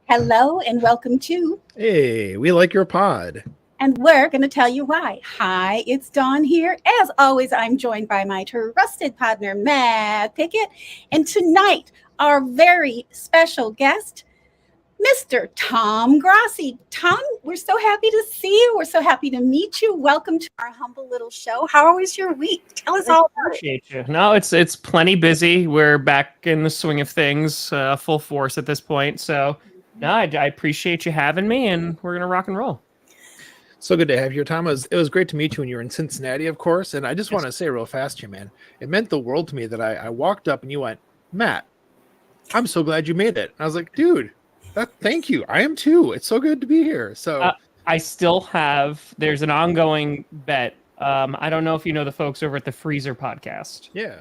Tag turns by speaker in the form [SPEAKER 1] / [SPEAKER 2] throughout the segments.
[SPEAKER 1] Hello and welcome to
[SPEAKER 2] Hey, we like your pod.
[SPEAKER 1] And we're going to tell you why. Hi, it's Dawn here. As always, I'm joined by my trusted partner, Matt Pickett. And tonight, our very special guest, Mr. Tom Grossi. Tom, we're so happy to see you. We're so happy to meet you. Welcome to our humble little show. How was your week? Tell us all about
[SPEAKER 3] it. You. No, it's plenty busy. We're back in the swing of things, full force at this point. So, no, I appreciate you having me, and we're going to rock and roll.
[SPEAKER 2] So good to have you, Tom. It was great to meet you when you were in Cincinnati, of course. And I just want to say real fast here, man, it meant the world to me that I walked up and you went, Matt, I'm so glad you made it. And I was like, dude, thank you. I am too. It's so good to be here. So
[SPEAKER 3] I still have, there's an ongoing bet. I don't know if you know the folks over at the Freezer podcast.
[SPEAKER 2] Yeah.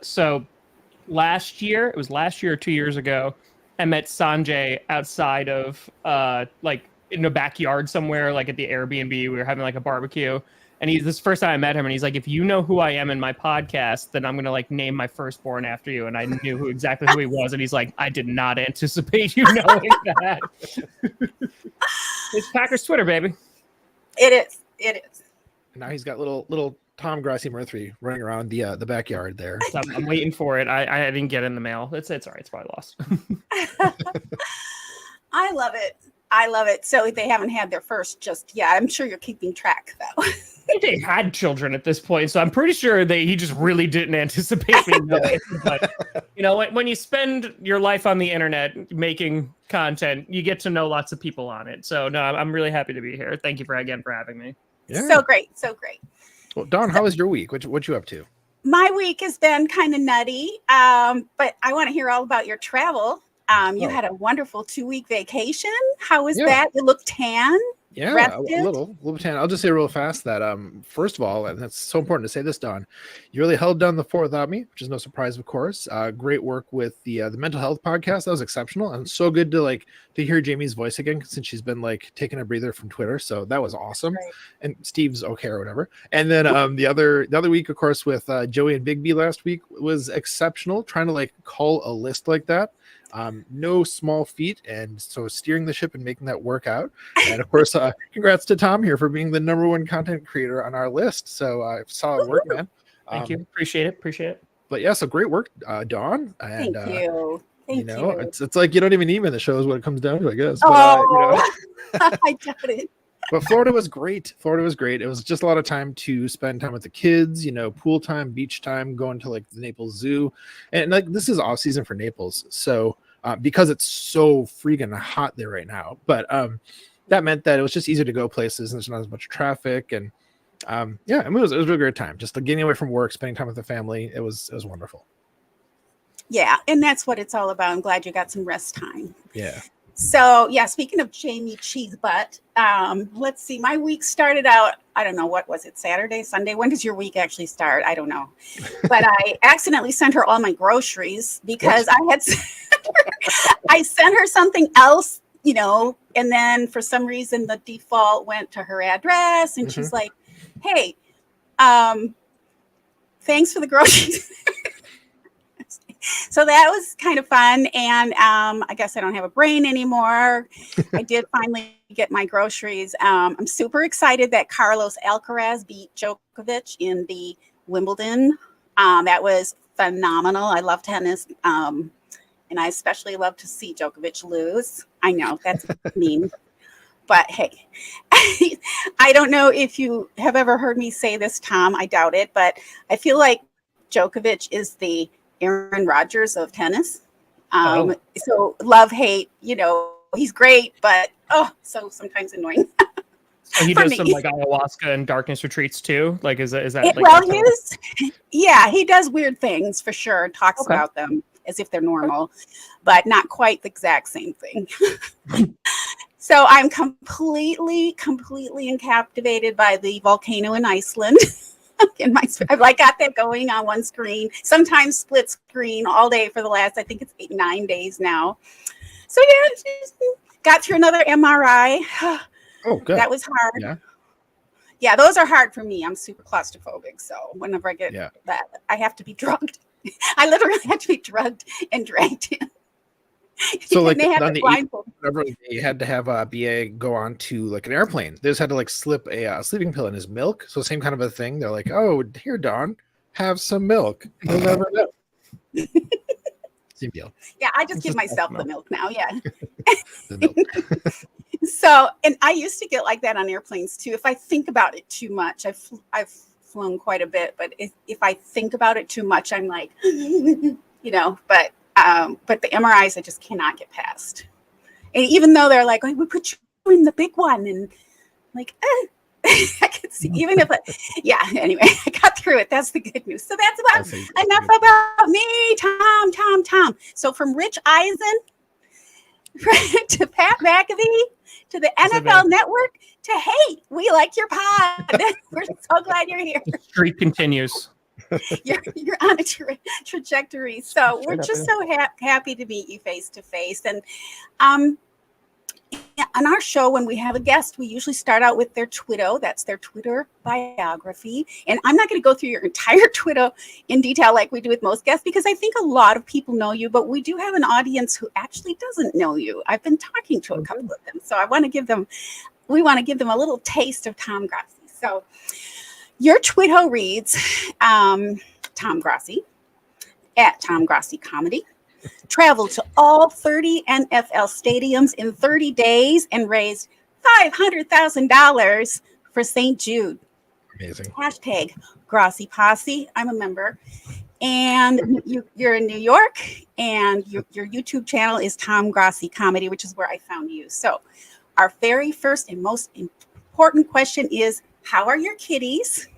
[SPEAKER 3] So last year or 2 years ago, I met Sanjay outside of in a backyard somewhere, like at the Airbnb. We were having like a barbecue, and this is the first time I met him, and he's like, if you know who I am in my podcast, then I'm gonna like name my firstborn after you. And I knew exactly who he was, and he's like, I did not anticipate you knowing that. It's Packers Twitter, baby.
[SPEAKER 1] It is.
[SPEAKER 2] And now he's got little Tom Grossi Murthy running around the backyard there.
[SPEAKER 3] So I'm waiting for it. I didn't get it in the mail. It's all right. It's probably lost.
[SPEAKER 1] I love it. So they haven't had their first just yet. I'm sure you're keeping track, though.
[SPEAKER 3] They had children at this point, so I'm pretty sure he just really didn't anticipate me knowing. But you know, when you spend your life on the internet making content, you get to know lots of people on it. So no, I'm really happy to be here. Thank you for having me.
[SPEAKER 1] Yeah. So great.
[SPEAKER 2] Well, Dawn, how was your week? What you up to?
[SPEAKER 1] My week has been kind of nutty, but I want to hear all about your travel. You had a wonderful 2-week vacation. How was that? You look tan.
[SPEAKER 2] Yeah,
[SPEAKER 1] rested.
[SPEAKER 2] a little tan. I'll just say real fast that first of all, and that's so important to say this, Dawn, you really held down the fort without me, which is no surprise, of course. Great work with the mental health podcast. That was exceptional, and so good to hear Jamie's voice again since she's been taking a breather from Twitter. So that was awesome. Right. And Steve's okay or whatever. And then the other week, of course, with Joey and Big B last week was exceptional. Trying to call a list like that. No small feat, and so steering the ship and making that work out. And of course, congrats to Tom here for being the #1 content creator on our list. So solid work, man.
[SPEAKER 3] Thank you. Appreciate it.
[SPEAKER 2] But yeah, so great work, Dawn. And,
[SPEAKER 1] Thank you. Thank you.
[SPEAKER 2] It's like you don't even email the shows what it comes down to, I guess.
[SPEAKER 1] Oh, but, I doubt it.
[SPEAKER 2] But Florida was great. It was just a lot of time to spend time with the kids, pool time, beach time, going to the Naples Zoo. And this is off season for Naples. So because it's so freaking hot there right now. But that meant that it was just easier to go places and there's not as much traffic. And it was a really great time. Just getting away from work, spending time with the family. It was wonderful.
[SPEAKER 1] Yeah. And that's what it's all about. I'm glad you got some rest time.
[SPEAKER 2] Yeah.
[SPEAKER 1] So, speaking of Jamie Cheese Butt, let's see. My week started out, I don't know, what was it, Saturday, Sunday? When does your week actually start? I don't know. But I accidentally sent her all my groceries because I sent her something else, and then for some reason the default went to her address. And she's like, hey, thanks for the groceries. So that was kind of fun. And I guess I don't have a brain anymore. I did finally get my groceries. I'm super excited that Carlos Alcaraz beat Djokovic in the Wimbledon. That was phenomenal. I love tennis. And I especially love to see Djokovic lose. I know that's mean. But hey, I don't know if you have ever heard me say this, Tom. I doubt it. But I feel like Djokovic is the Aaron Rodgers of tennis. So love, hate, he's great, but so sometimes annoying.
[SPEAKER 3] So he does some ayahuasca and darkness retreats too. Is that
[SPEAKER 1] he does weird things for sure. Talks about them as if they're normal, but not quite the exact same thing. So I'm completely captivated by the volcano in Iceland. I've like got that going on one screen, sometimes split screen all day for the last, I think it's 9 days now. So yeah, just got through another MRI.
[SPEAKER 2] Oh, good.
[SPEAKER 1] That was hard.
[SPEAKER 2] Yeah.
[SPEAKER 1] Yeah, those are hard for me. I'm super claustrophobic. So whenever I get that, I have to be drugged. I literally have to be drugged and dragged in.
[SPEAKER 2] So like
[SPEAKER 1] they have
[SPEAKER 2] on
[SPEAKER 1] to
[SPEAKER 2] the
[SPEAKER 1] blindfold.
[SPEAKER 2] whenever they had to have BA go on to like an airplane, they just had to like slip a sleeping pill in his milk. So same kind of a thing. They're like, oh, here, Don, have some milk. You'll never know. Same deal.
[SPEAKER 1] Yeah, I just give myself the milk now. Yeah.
[SPEAKER 2] The milk.
[SPEAKER 1] So, and I used to get like that on airplanes too. If I think about it too much, I've flown quite a bit, but if I think about it too much, I'm like, but the MRIs I just cannot get past. And even though they're like, oh, we put you in the big one, and like, I could see, even if, anyway, I got through it. That's the good news. So that's enough about me, Tom. So from Rich Eisen to Pat McAfee to the NFL Network to, hey, we like your pod. We're so glad you're here.
[SPEAKER 3] The streak continues.
[SPEAKER 1] You're on a trajectory. So we're just so happy to meet you face to face. And on our show, when we have a guest, we usually start out with their Twitter. That's their Twitter biography. And I'm not going to go through your entire Twitter in detail like we do with most guests, because I think a lot of people know you, but we do have an audience who actually doesn't know you. I've been talking to a couple of them. So we want to give them a little taste of Tom Grossi. So your Twitter reads, Tom Grossi at Tom Grossi Comedy. Traveled to all 30 NFL stadiums in 30 days and raised $500,000 for St. Jude.
[SPEAKER 2] Amazing.
[SPEAKER 1] Hashtag Grossi Posse. I'm a member. And you're in New York, and your YouTube channel is Tom Grossi Comedy, which is where I found you. So our very first and most important question is, how are your kitties?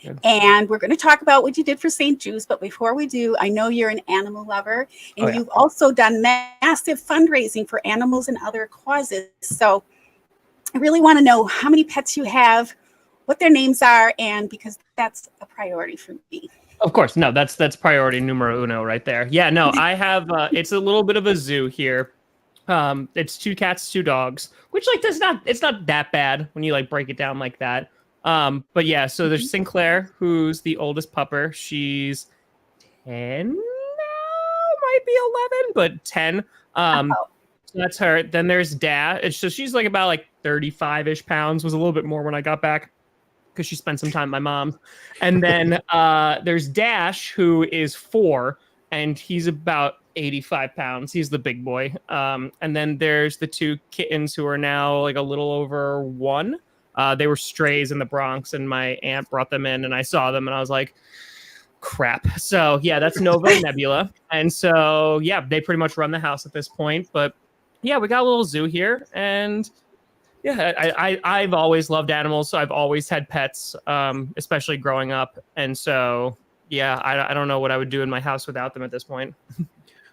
[SPEAKER 1] Good. And we're going to talk about what you did for St. Jude's. But before we do, I know you're an animal lover, and you've also done massive fundraising for animals and other causes. So I really want to know how many pets you have, what their names are, and because that's a priority for me.
[SPEAKER 3] Of course. No, that's priority numero uno right there. Yeah, no, I have, it's a little bit of a zoo here. It's 2 cats, 2 dogs, which like it's not that bad when you like break it down like that. But yeah, so there's Sinclair, who's the oldest pupper. She's 10 now, might be 11, but 10. So that's her. Then there's Dash. So she's like about like 35-ish pounds, was a little bit more when I got back because she spent some time with my mom. And then there's Dash, who is 4, and he's about 85 pounds. He's the big boy. And then there's the 2 kittens who are now like a little over 1. They were strays in the Bronx, and my aunt brought them in, and I saw them, and I was like, crap. So yeah, that's Nova and Nebula. And so, yeah, they pretty much run the house at this point. But yeah, we got a little zoo here, and yeah, I've always loved animals, so I've always had pets, especially growing up. And so, yeah, I don't know what I would do in my house without them at this point.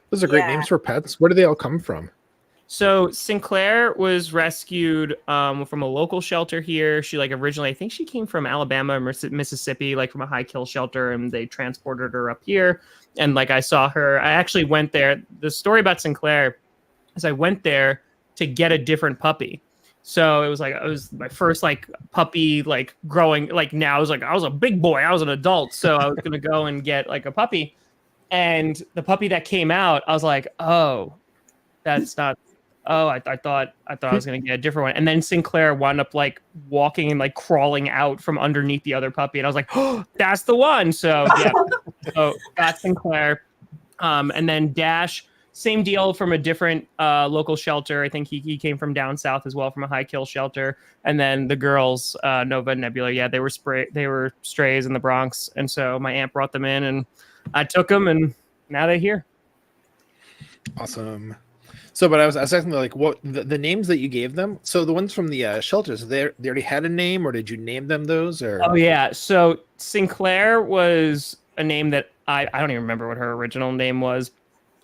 [SPEAKER 2] Those are great names for pets. Where do they all come from?
[SPEAKER 3] So Sinclair was rescued from a local shelter here. She like originally, I think she came from Alabama or Mississippi, like from a high kill shelter, and they transported her up here. And like I saw her, I actually went there. The story about Sinclair is I went there to get a different puppy. So it was my first like puppy, like growing, like now I was a big boy. I was an adult. So I was going to go and get like a puppy. And the puppy that came out, I was like, oh, that's not. Oh, I thought I was gonna get a different one, and then Sinclair wound up like walking and like crawling out from underneath the other puppy, and I was like, "Oh, that's the one!" So yeah, so got Sinclair, and then Dash, same deal from a different local shelter. I think he came from down south as well, from a high kill shelter, and then the girls, Nova and Nebula, yeah, they were strays in the Bronx, and so my aunt brought them in, and I took them, and now they're here.
[SPEAKER 2] Awesome. So, but I was asking like what the names that you gave them. So the ones from the shelters, they already had a name, or did you name them those? Or
[SPEAKER 3] oh yeah, so Sinclair was a name that I don't even remember what her original name was.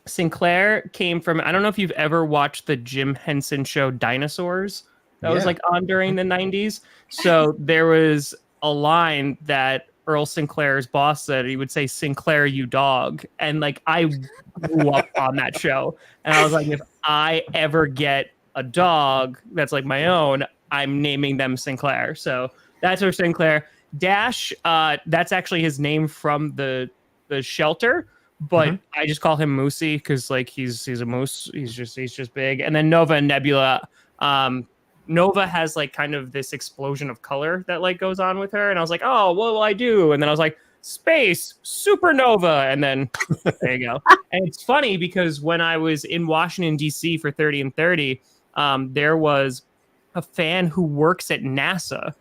[SPEAKER 3] Sinclair came from, I don't know if you've ever watched the Jim Henson show Dinosaurs. That was like on during the 90s. So there was a line that Earl Sinclair's boss said. He would say, "Sinclair, you dog." And like I grew up on that show. And I was like, if I ever get a dog that's like my own, I'm naming them Sinclair. So that's our Sinclair. Dash, that's actually his name from the shelter. But I just call him Moosey because like he's a moose. He's just big. And then Nova and Nebula. Nova has like kind of this explosion of color that like goes on with her, and I was like, oh, what will I do? And then I was like, space supernova, and then there you go. And it's funny because when I was in Washington D.C. for 30 and 30, there was a fan who works at NASA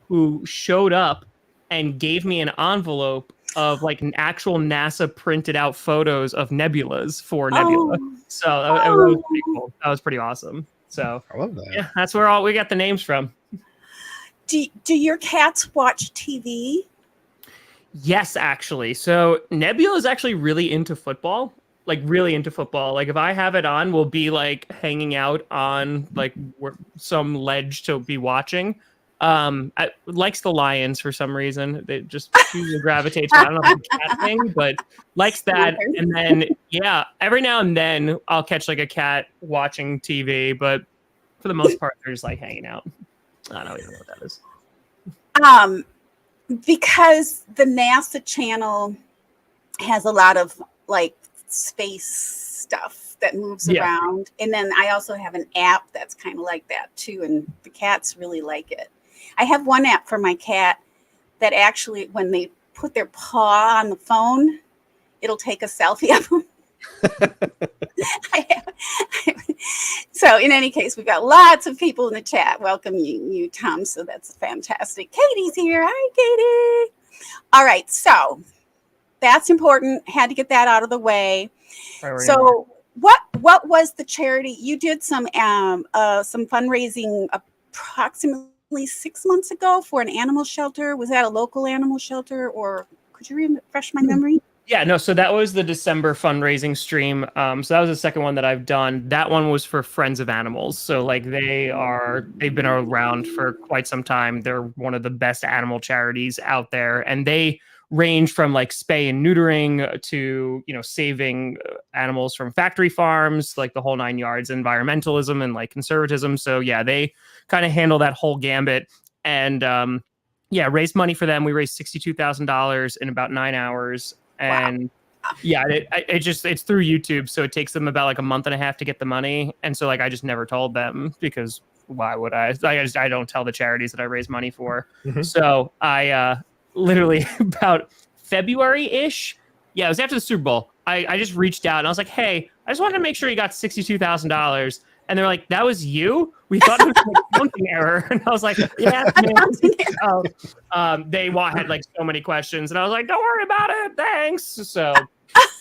[SPEAKER 3] who showed up and gave me an envelope of like an actual NASA printed out photos of nebulas for Nebula. So that was pretty cool. That was pretty awesome. So
[SPEAKER 2] I love that.
[SPEAKER 3] Yeah, that's where we got the names from.
[SPEAKER 1] Do your cats watch TV?
[SPEAKER 3] Yes, actually. So Nebula is actually really into football. Like really into football. Like if I have it on, we'll be like hanging out on like some ledge to be watching. Likes the Lions for some reason. They just usually gravitate to, I don't know if it's a cat thing, but likes that. And then yeah, every now and then I'll catch like a cat watching TV, but for the most part they're just like hanging out. I don't even know what that is.
[SPEAKER 1] Because the NASA channel has a lot of like space stuff that moves around, and then I also have an app that's kind of like that too, and the cats really like it. I have one app for my cat that actually, when they put their paw on the phone, it'll take a selfie of them. So in any case, we've got lots of people in the chat. Welcome you, Tom. So that's fantastic. Katie's here. Hi, Katie. All right. So that's important. Had to get that out of the way. So what was the charity? You did some fundraising approximately 6 months ago for an animal shelter. Was that a local animal shelter, or could you refresh my memory?
[SPEAKER 3] Yeah, no, so that was the December fundraising stream. So that was the second one that I've done. That one was for Friends of Animals. So like they've been around for quite some time. They're one of the best animal charities out there. And they range from like spay and neutering to, saving animals from factory farms, like the whole 9 yards, environmentalism and like conservatism. So yeah, they kind of handle that whole gambit. And raised money for them. We raised $62,000 in about 9 hours. And yeah, it's through YouTube. So it takes them about like a month and a half to get the money. And so like, I just never told them because why would I? I don't tell the charities that I raise money for. Mm-hmm. So I literally about February-ish. Yeah, it was after the Super Bowl. I just reached out and I was like, hey, I just wanted to make sure you got $62,000. And they're like, that was you? We thought it was a counting error. And I was like, yeah. They had like so many questions. And I was like, don't worry about it. Thanks. So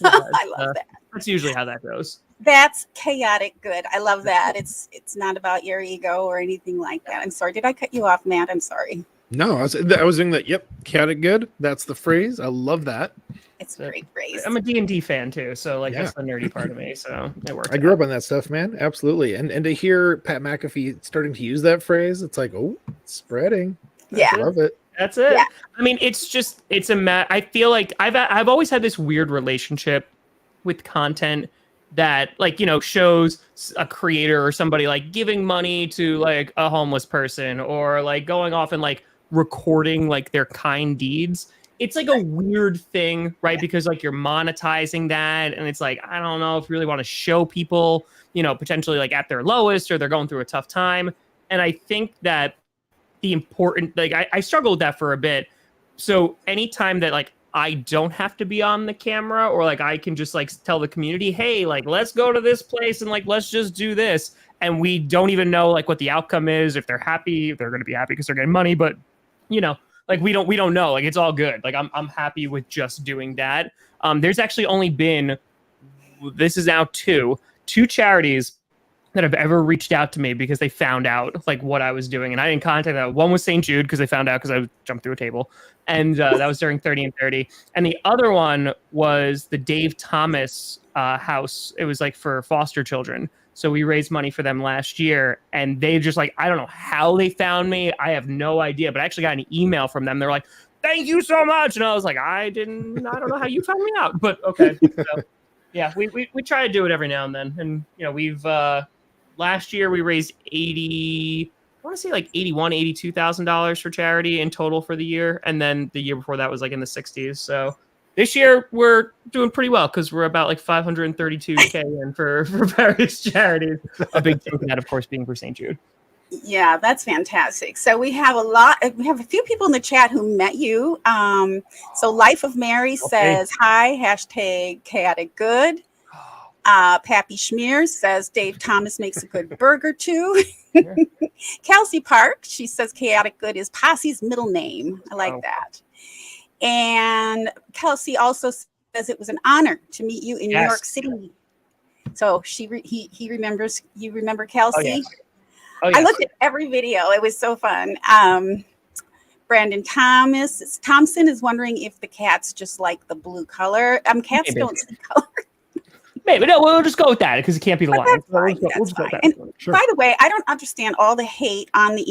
[SPEAKER 1] I love that.
[SPEAKER 3] That's usually how that goes.
[SPEAKER 1] That's chaotic good. I love that. It's not about your ego or anything like that. I'm sorry. Did I cut you off, Matt? I'm sorry.
[SPEAKER 2] No, I was doing that. Yep. Chaotic good. That's the phrase. I love that.
[SPEAKER 1] It's a great phrase.
[SPEAKER 3] I'm a D&D fan too, so like that's the nerdy part of me. So it works.
[SPEAKER 2] I grew up on that stuff, man. Absolutely. And to hear Pat McAfee starting to use that phrase, it's like, oh, it's spreading. I love it.
[SPEAKER 3] That's it. Yeah. I mean, I feel like I've always had this weird relationship with content that like, shows a creator or somebody like giving money to like a homeless person or like going off and like recording like their kind deeds. It's like a weird thing, right? Because like you're monetizing that, and it's like, I don't know if you really want to show people, potentially like at their lowest or they're going through a tough time. And I think that the important, like I struggled with that for a bit. So anytime that like I don't have to be on the camera or like I can just like tell the community, hey, like let's go to this place and like let's just do this. And we don't even know like what the outcome is, if they're happy, if they're going to be happy because they're getting money, but like we don't know. Like it's all good. Like I'm happy with just doing that. There's actually only been, this is now two charities that have ever reached out to me because they found out like what I was doing, and I didn't contact them. One was St. Jude because they found out because I jumped through a table, and that was during 30 and 30. And the other one was the Dave Thomas house. It was like for foster children. So we raised money for them last year, and they just like, I don't know how they found me. I have no idea, but I actually got an email from them. They're like, "Thank you so much," and I was like, I don't know how you found me out, but okay. So, yeah, we try to do it every now and then, and we've. Last year we raised I want to say like $82,000 for charity in total for the year. And then the year before that was like in the 60s. So this year we're doing pretty well because we're about like 532K in for various charities. A big chunk of that, of course, being for St. Jude.
[SPEAKER 1] Yeah, that's fantastic. So we have a few people in the chat who met you. So Life of Mary says, hi, hashtag chaotic good. Pappy Schmear says Dave Thomas makes a good burger too. Yeah. Kelsey Park, she says chaotic good is Posse's middle name. I like that. And Kelsey also says it was an honor to meet you in New York City. So he remembers. You remember Kelsey? Oh, yeah. I looked at every video. It was so fun. Brandon Thompson is wondering if the cats just like the blue color. Cats don't see color.
[SPEAKER 3] Maybe no, we'll just go with that because it can't be the line.
[SPEAKER 1] By the way, I don't understand all the hate on the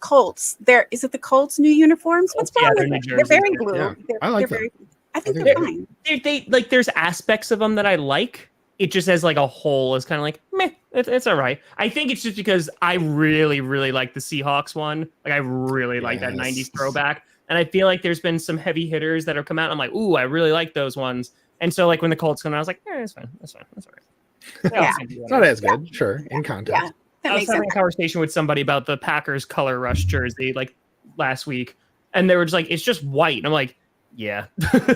[SPEAKER 1] Colts. Is it the Colts new uniforms? What's wrong with them? They're very blue. Yeah.
[SPEAKER 2] I like them.
[SPEAKER 1] I think they're fine.
[SPEAKER 3] They like. There's aspects of them that I like. It just as like a whole is kind of like meh. It's all right. I think it's just because I really like the Seahawks one. Like I really like that 90s throwback, and I feel like there's been some heavy hitters that have come out. I'm like, ooh, I really like those ones. And so, like, when the Colts come out, I was like, it's fine. That's all right.
[SPEAKER 2] Yeah. It's not as good, sure, in context.
[SPEAKER 3] Yeah, I was having a conversation with somebody about the Packers color rush jersey, like, last week. And they were just like, it's just white. And I'm like, yeah.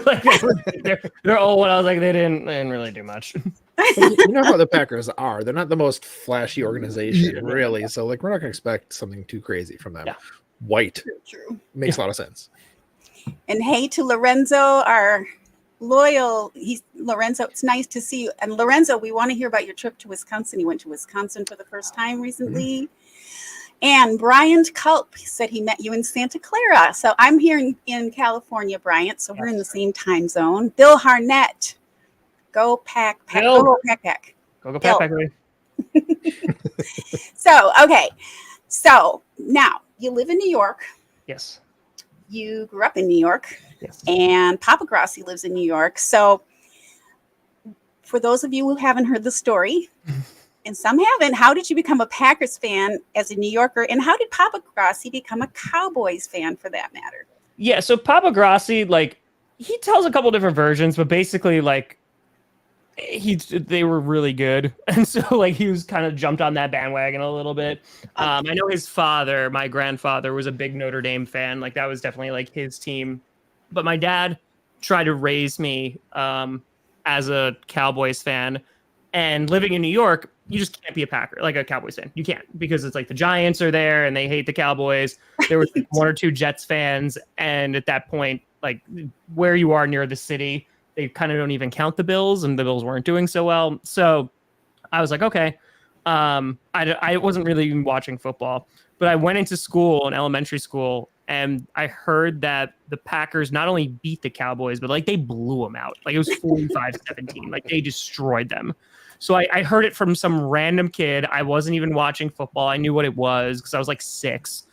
[SPEAKER 3] Like, they're old. And I was like, they didn't really do much.
[SPEAKER 2] You know how the Packers are. They're not the most flashy organization, really. So, like, we're not going to expect something too crazy from them. Yeah. White. True. Makes a lot of sense.
[SPEAKER 1] And hey to Lorenzo, our loyal. Lorenzo, it's nice to see you. And Lorenzo, we want to hear about your trip to Wisconsin. You went to Wisconsin for the first time recently. Mm-hmm. And Bryant Culp said he met you in Santa Clara. So I'm here in California, Bryant. So we're in the same time zone. Bill Harnett. Go pack.
[SPEAKER 3] Bill.
[SPEAKER 1] Go pack.
[SPEAKER 3] Go pack.
[SPEAKER 1] So, okay. So now you live in New York.
[SPEAKER 3] Yes.
[SPEAKER 1] You grew up in New York.
[SPEAKER 3] Yes.
[SPEAKER 1] And Papa Grossi lives in New York. So for those of you who haven't heard the story, and some haven't, how did you become a Packers fan as a New Yorker? And how did Papa Grossi become a Cowboys fan for that matter?
[SPEAKER 3] Yeah, so Papa Grossi, like, he tells a couple different versions, but basically, like, they were really good. And so, like, he was kind of jumped on that bandwagon a little bit. I know his father, my grandfather, was a big Notre Dame fan. Like, that was definitely, like, his team. But my dad tried to raise me as a Cowboys fan. And living in New York, you just can't be a Cowboys fan. You can't, because it's like the Giants are there and they hate the Cowboys. There was like one or two Jets fans. And at that point, like where you are near the city, they kind of don't even count the Bills, and the Bills weren't doing so well. So I was like, okay. I wasn't really even watching football, but I went into school, in elementary school, and I heard that the Packers not only beat the Cowboys, but like they blew them out. Like it was 45-17. Like they destroyed them. So I heard it from some random kid. I wasn't even watching football. I knew what it was because I was like 6.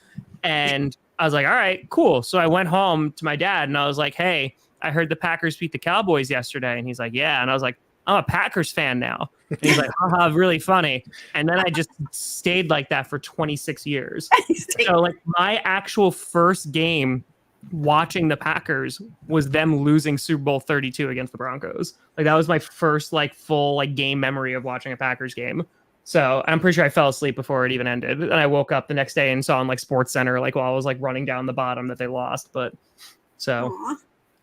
[SPEAKER 3] And I was like, all right, cool. So I went home to my dad and I was like, hey, I heard the Packers beat the Cowboys yesterday. And he's like, yeah. And I was like, I'm a Packers fan now. And he's like, haha, really funny. And then I just stayed like that for 26 years. So like my actual first game watching the Packers was them losing Super Bowl 32 against the Broncos. Like that was my first like full like game memory of watching a Packers game. So I'm pretty sure I fell asleep before it even ended. And I woke up the next day and saw on like Sports Center, like while I was like running down the bottom, that they lost. But so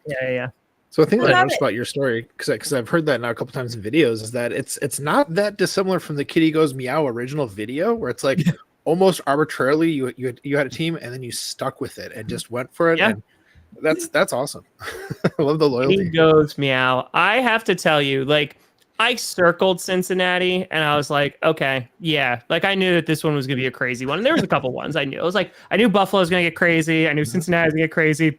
[SPEAKER 3] yeah.
[SPEAKER 2] So the thing that I noticed about your story, because I've heard that now a couple times in videos, is that it's not that dissimilar from the Kitty Goes Meow original video, where it's like almost arbitrarily you had a team and then you stuck with it and just went for it. Yeah. And that's awesome. I love the loyalty.
[SPEAKER 3] Kitty Goes Meow. I have to tell you, like I circled Cincinnati and I was like, okay, yeah. Like I knew that this one was going to be a crazy one. And there was a couple ones I knew. I was like, I knew Buffalo was going to get crazy. I knew Cincinnati was going to get crazy.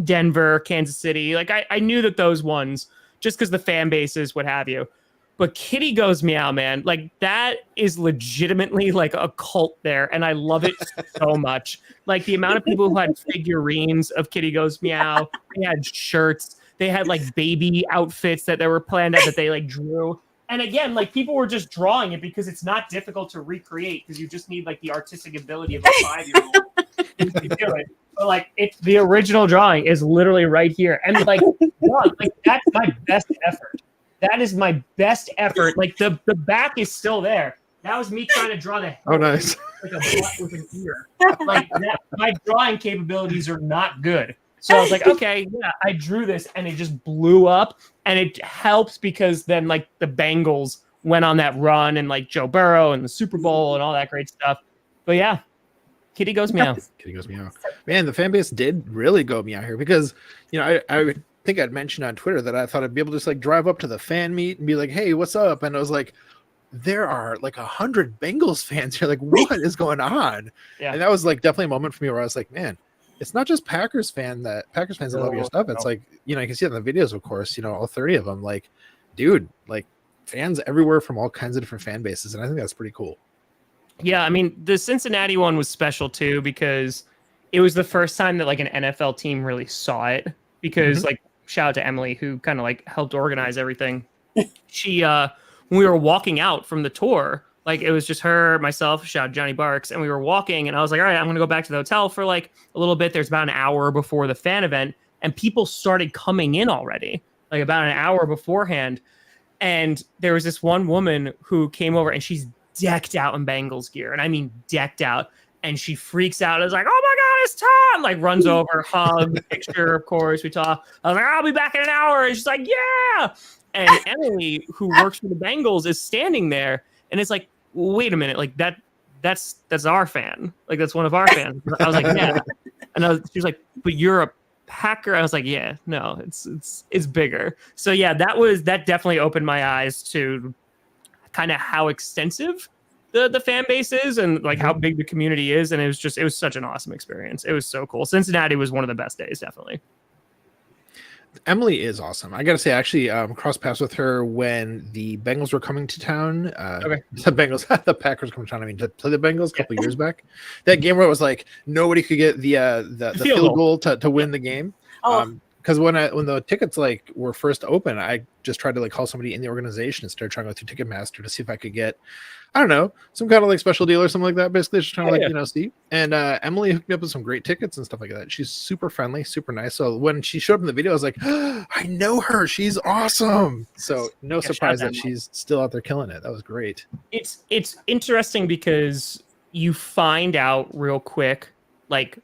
[SPEAKER 3] Denver, Kansas City. Like I knew that those ones, just because the fan bases, what have you. But Kitty Goes Meow, man, like that is legitimately like a cult there. And I love it so much. Like the amount of people who had figurines of Kitty Goes Meow, they had shirts. They had like baby outfits that they were planned out that they like drew. And again, like people were just drawing it because it's not difficult to recreate because you just need like the artistic ability of a 5-year-old to do it. But like it's the original drawing is literally right here. And like, God, like that's my best effort. That is my best effort. Like the back is still there. That was me trying to draw the head.
[SPEAKER 2] Oh, nice.
[SPEAKER 3] Like a butt with an ear. Like that, my drawing capabilities are not good. So I was like, okay, yeah, I drew this and it just blew up. And it helps because then like the Bengals went on that run and like Joe Burrow and the Super Bowl and all that great stuff. But yeah, Kitty Goes Meow.
[SPEAKER 2] Kitty Goes Meow. Man, the fan base did really go meow here because, you know, I think I'd mentioned on Twitter that I thought I'd be able to just like drive up to the fan meet and be like, hey, what's up? And I was like, there are like 100 Bengals fans here. Like, what is going on? Yeah. And that was like definitely a moment for me where I was like, man, it's not just Packers fans that love your stuff. It's like, you know, you can see it in the videos, of course, you know, all 30 of them, like, dude, like fans everywhere from all kinds of different fan bases. And I think that's pretty cool.
[SPEAKER 3] Yeah. I mean, the Cincinnati one was special too, because it was the first time that like an NFL team really saw it because like, shout out to Emily who kind of like helped organize everything. She, when we were walking out from the tour, like it was just her, myself, shout out Johnny Barks, and we were walking and I was like, all right, I'm going to go back to the hotel for like a little bit. There's about an hour before the fan event and people started coming in already, like about an hour beforehand. And there was this one woman who came over and she's decked out in Bengals gear. And I mean, decked out. And she freaks out. I was like, oh my God, it's Tom. Like runs over, hug, picture, of course. We talk. I was like, I'll be back in an hour. And she's like, yeah. And Emily, who works for the Bengals, is standing there. And it's like, wait a minute. Like that's our fan. Like that's one of our fans. I was like, yeah. And she was like, but you're a Packer. I was like, yeah, no, it's bigger. So yeah, that definitely opened my eyes to kind of how extensive the fan base is and like how big the community is. And it was such an awesome experience. It was so cool. Cincinnati was one of the best days, definitely.
[SPEAKER 2] Emily is awesome. I gotta say, I actually crossed paths with her when the Bengals were coming to town. The Packers coming to town. I mean, to play the Bengals a couple years back. That game where it was like nobody could get the field goal to win the game. Because when the tickets like were first open, I just tried to like call somebody in the organization and started trying to go through Ticketmaster to see if I could get, I don't know, some kind of like special deal or something like that. Basically, just trying to you know, see. And Emily hooked me up with some great tickets and stuff like that. She's super friendly, super nice. So when she showed up in the video, I was like, oh, I know her. She's awesome. So no surprise that she's still out there killing it. That was great.
[SPEAKER 3] It's interesting because you find out real quick, like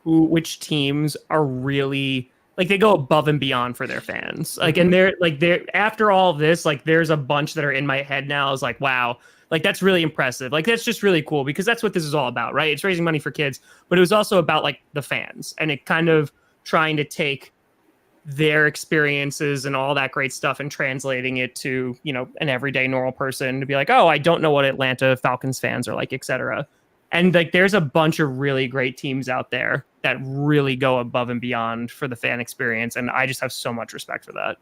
[SPEAKER 3] which teams are really. Like they go above and beyond for their fans. Like, and they're after all of this, like there's a bunch that are in my head now. I was like, wow, like that's really impressive. Like, that's just really cool because that's what this is all about, right? It's raising money for kids, but it was also about like the fans and it kind of trying to take their experiences and all that great stuff and translating it to, you know, an everyday normal person to be like, oh, I don't know what Atlanta Falcons fans are like, etc. And like, there's a bunch of really great teams out there that really go above and beyond for the fan experience. And I just have so much respect for that.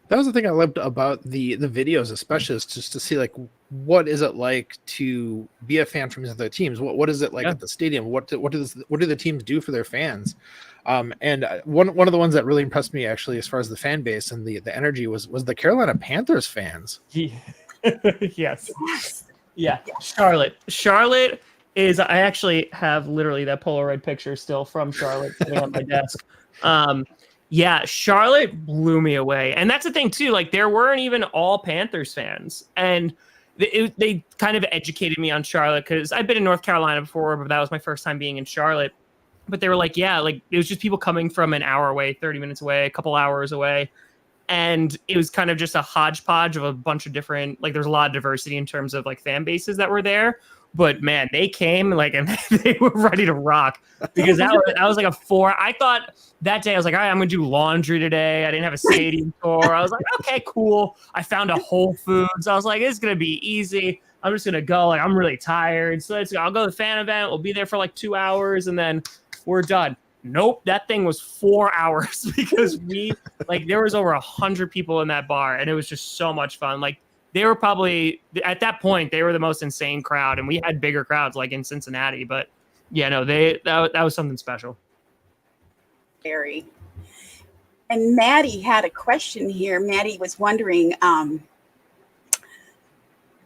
[SPEAKER 2] That was the thing I loved about the videos, especially is just to see like, what is it like to be a fan from these other teams? What is it like at the stadium? What do the teams do for their fans? And one of the ones that really impressed me actually, as far as the fan base and the energy was the Carolina Panthers fans.
[SPEAKER 3] Yes. Yeah. Charlotte is, I actually have literally that Polaroid picture still from Charlotte sitting on my desk. Yeah, Charlotte blew me away. And that's the thing too, like there weren't even all Panthers fans. And they kind of educated me on Charlotte because I've been in North Carolina before, but that was my first time being in Charlotte. But they were like, yeah, like it was just people coming from an hour away, 30 minutes away, a couple hours away. And it was kind of just a hodgepodge of a bunch of different, like there's a lot of diversity in terms of like fan bases that were there. But man, they came and they were ready to rock because that was like a 4. I thought that day I was like, all right, I'm gonna do laundry today. I didn't have a stadium tour. I was like, okay, cool. I found a Whole Foods. I was like, it's gonna be easy. I'm just gonna go. Like, I'm really tired, so I'll go to the fan event. We'll be there for like 2 hours, and then we're done. Nope, that thing was 4 hours because there was over 100 people in that bar, and it was just so much fun. Like, they were probably at that point they were the most insane crowd, and we had bigger crowds like in Cincinnati. But yeah, no, that was something special.
[SPEAKER 1] Very. And Maddie had a question here. Maddie was wondering. I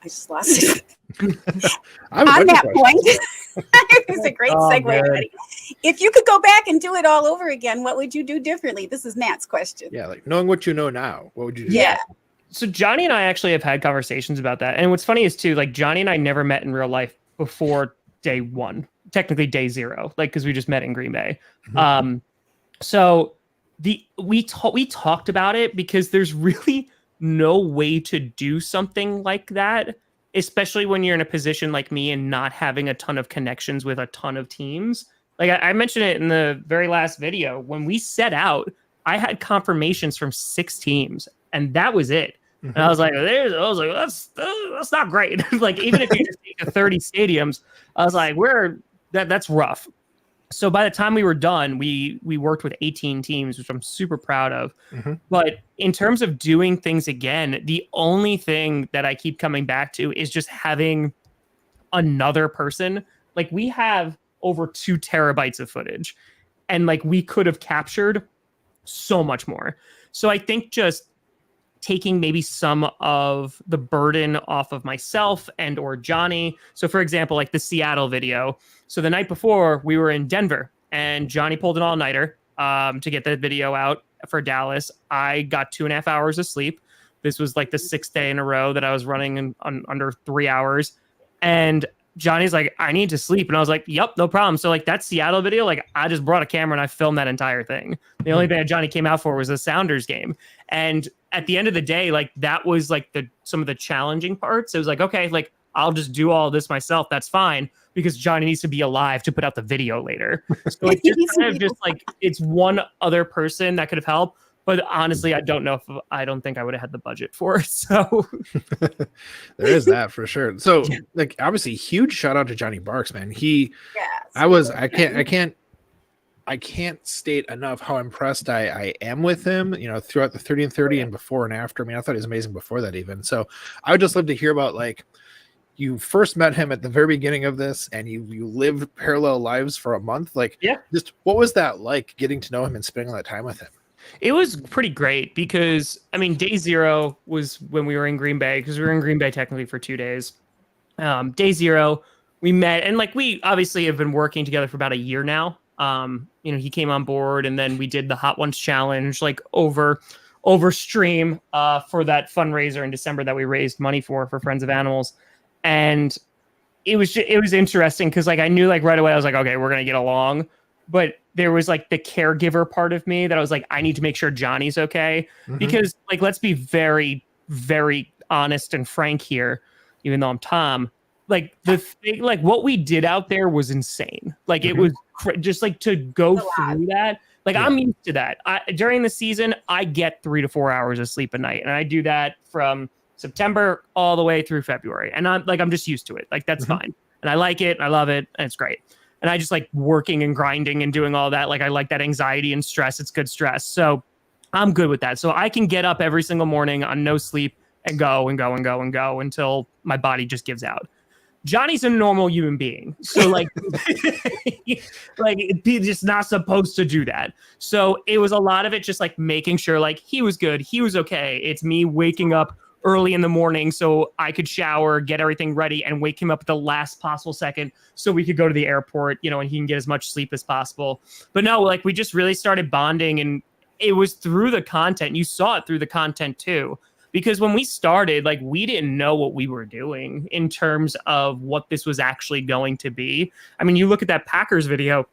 [SPEAKER 1] just lost it.
[SPEAKER 2] On
[SPEAKER 1] that point, it's a great segue, Maddie. If you could go back and do it all over again, what would you do differently? This is Matt's question.
[SPEAKER 2] Yeah, like knowing what you know now, what would you do?
[SPEAKER 1] Yeah.
[SPEAKER 3] So Johnny and I actually have had conversations about that. And what's funny is too, like Johnny and I never met in real life before day 1, technically day 0, like, cause we just met in Green Bay. Mm-hmm. So we talked about it because there's really no way to do something like that, especially when you're in a position like me and not having a ton of connections with a ton of teams. Like I mentioned it in the very last video, when we set out, I had confirmations from 6 teams and that was it. And I was like, that's not great. Like, even if you just take the 30 stadiums, I was like, that's rough. So by the time we were done, we worked with 18 teams, which I'm super proud of. Mm-hmm. But in terms of doing things again, the only thing that I keep coming back to is just having another person. Like, we have over 2 terabytes of footage, and like we could have captured so much more. So I think just taking maybe some of the burden off of myself and or Johnny. So for example, like the Seattle video. So the night before we were in Denver and Johnny pulled an all-nighter to get the video out for Dallas. I got 2.5 hours of sleep. This was like the 6th day in a row that I was running in under 3 hours. And Johnny's like, I need to sleep. And I was like, yep, no problem. So like that Seattle video, like I just brought a camera and I filmed that entire thing. The only thing that Johnny came out for was the Sounders game. And at the end of the day, like that was like some of the challenging parts. It was like, okay, like I'll just do all this myself. That's fine, because Johnny needs to be alive to put out the video later. So like it's one other person that could have helped. But honestly, I don't think I would have had the budget for it. So
[SPEAKER 2] there is that for sure. So like, obviously, huge shout out to Johnny Barks, man. I can't state enough how impressed I am with him, throughout the 30 and 30 and before and after. I mean, I thought he was amazing before that even. So I would just love to hear about, like, you first met him at the very beginning of this and you lived parallel lives for a month. Like, just what was that like, getting to know him and spending all that time with him?
[SPEAKER 3] It was pretty great because, I mean, day 0 was when we were in Green Bay, because we were in Green Bay technically for 2 days. Day 0, we met, and like we obviously have been working together for about a year now. He came on board, and then we did the Hot Ones Challenge like over stream for that fundraiser in December that we raised money for Friends of Animals. And it was interesting because like I knew like right away I was like, okay, we're gonna get along. But there was like the caregiver part of me that I was like, I need to make sure Johnny's okay. Mm-hmm. Because like, let's be very, very honest and frank here, even though I'm Tom. Like the thing, like what we did out there was insane. Like it was just like to go through that. Like I'm used to that. During the season, I get 3 to 4 hours of sleep a night. And I do that from September all the way through February. And I'm just used to it. Like that's fine. And I like it. And I love it. And it's great. And I just like working and grinding and doing all that. Like I like that anxiety and stress. It's good stress. So I'm good with that. So I can get up every single morning on no sleep and go until my body just gives out. Johnny's a normal human being. So like, he's just not supposed to do that. So it was a lot of it just like making sure like he was good. He was okay. It's me waking up early in the morning so I could shower, get everything ready, and wake him up at the last possible second so we could go to the airport, and he can get as much sleep as possible. But no, like we just really started bonding, and it was through the content. You saw it through the content too, because when we started, like we didn't know what we were doing in terms of what this was actually going to be. I mean, you look at that Packers video,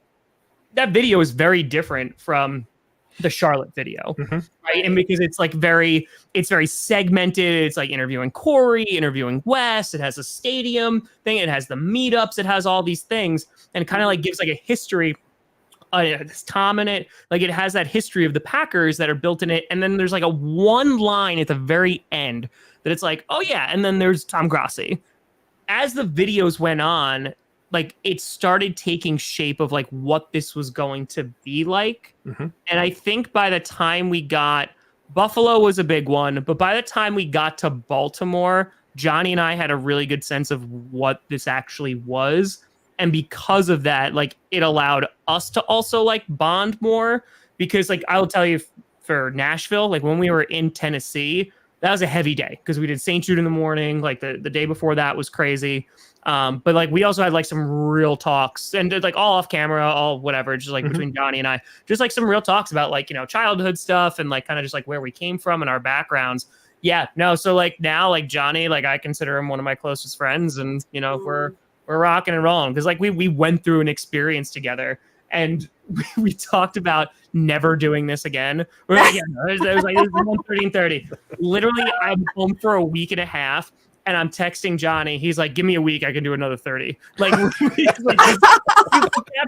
[SPEAKER 3] that video is very different from the Charlotte video,
[SPEAKER 2] Mhm.
[SPEAKER 3] right? And because it's like very segmented. It's like interviewing Corey, interviewing Wes. It has a stadium thing. It has the meetups. It has all these things, and it kind of like gives like a history. It's Tom in it. Like it has that history of the Packers that are built in it, and then there's like a one line at the very end that it's like, oh yeah, and then there's Tom Grossi. As the videos went on, like it started taking shape of like what this was going to be like.
[SPEAKER 2] Mhm.
[SPEAKER 3] And I think by the time we got Buffalo was a big one, but by the time we got to Baltimore, Johnny and I had a really good sense of what this actually was. And because of that, like it allowed us to also like bond more, because like I'll tell you, for Nashville, like when we were in Tennessee, that was a heavy day because we did St. Jude in the morning. Like the day before that was crazy. But like we also had like some real talks, and like all off camera, all whatever, just like between Johnny and I, just like some real talks about like, you know, childhood stuff and like kind of just like where we came from and our backgrounds. Yeah, no. So like now, like Johnny, like I consider him one of my closest friends, and you know, we're rocking and rolling because like we went through an experience together, and we talked about never doing this again. We're like, yeah, no, it was like this is 1:30. Literally, I'm home for a week and a half, and I'm texting Johnny. He's like, "Give me a week, I can do another 30." Like,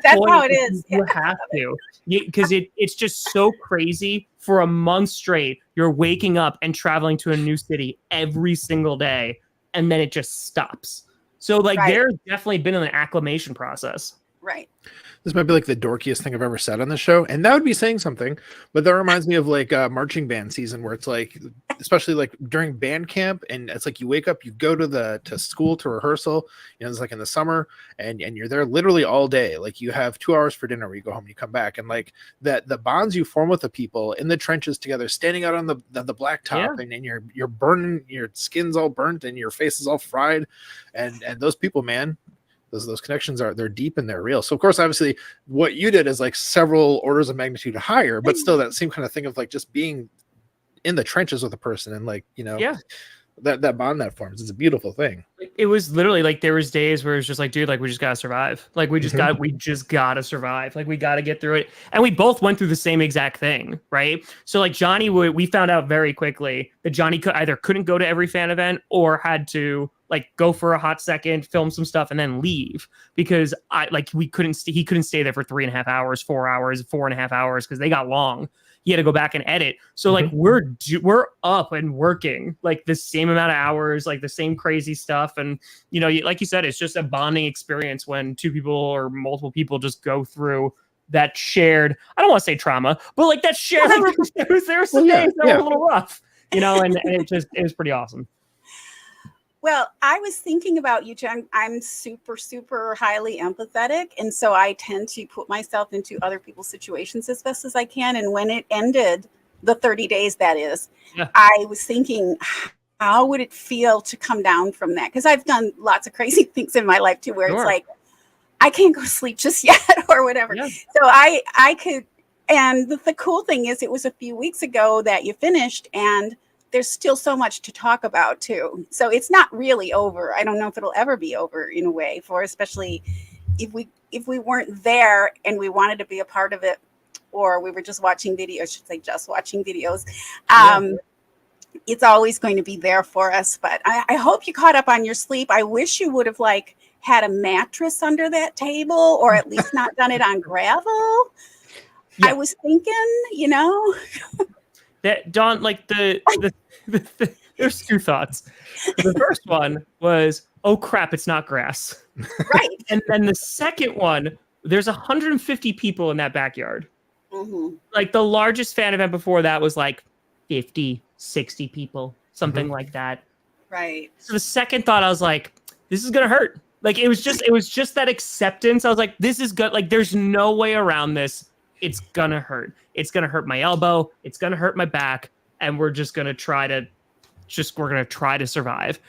[SPEAKER 1] That's how it is.
[SPEAKER 3] You have to, because it's just so crazy. For a month straight, you're waking up and traveling to a new city every single day, and then it just stops. So like, there's definitely been an acclimation process.
[SPEAKER 1] Right.
[SPEAKER 2] This might be like the dorkiest thing I've ever said on the show, and that would be saying something, but that reminds me of like marching band season, where it's like, especially like during band camp, and it's like you wake up, you go to school to rehearsal, you know, it's like in the summer, and you're there literally all day. Like you have 2 hours for dinner where you go home, you come back, and like that the bonds you form with the people in the trenches together, standing out on the blacktop, and you're burning, your skin's all burnt and your face is all fried, and those people, man, those connections they're deep and they're real. So of course, obviously what you did is like several orders of magnitude higher, but still that same kind of thing of like just being in the trenches with a person, and like, you know, that bond that forms is a beautiful thing.
[SPEAKER 3] It was literally like there was days where it was just like, dude, like we just gotta survive. Like we just gotta survive. Like we gotta get through it. And we both went through the same exact thing, right? So like Johnny, we found out very quickly that Johnny couldn't go to every fan event, or had to like go for a hot second, film some stuff, and then leave, because he couldn't stay there for 3.5 hours, 4 hours, 4.5 hours, because they got long. He had to go back and edit. So like we're up and working like the same amount of hours, like the same crazy stuff. And, you know, like you said, it's just a bonding experience when two people or multiple people just go through that shared, I don't want to say trauma, but like that shared, like, there were some days that were a little rough, you know, and it was pretty awesome.
[SPEAKER 1] Well, I was thinking about you, Jen. I'm super, super highly empathetic. And so I tend to put myself into other people's situations as best as I can. And when it ended, the 30 days, that is, I was thinking, how would it feel to come down from that? Because I've done lots of crazy things in my life too, where it's like, I can't go to sleep just yet or whatever. Yeah. So I could. And the cool thing is, it was a few weeks ago that you finished, and there's still so much to talk about too. So it's not really over. I don't know if it'll ever be over in a way, especially if we weren't there and we wanted to be a part of it, or we were just watching videos, I should say just watching videos. It's always going to be there for us, but I hope you caught up on your sleep. I wish you would have like had a mattress under that table, or at least not done it on gravel. I was thinking, you know,
[SPEAKER 3] that Dawn, like the there's two thoughts. The first one was, oh crap, it's not grass.
[SPEAKER 1] Right.
[SPEAKER 3] And then the second one, there's 150 people in that backyard. Mm-hmm. Like the largest fan event before that was like 50, 60 people, something like that.
[SPEAKER 1] Right.
[SPEAKER 3] So the second thought, I was like, this is gonna hurt. Like it was just that acceptance. I was like, this is good. Like there's no way around this. It's gonna hurt. It's gonna hurt my elbow. It's gonna hurt my back. And we're just gonna try to survive.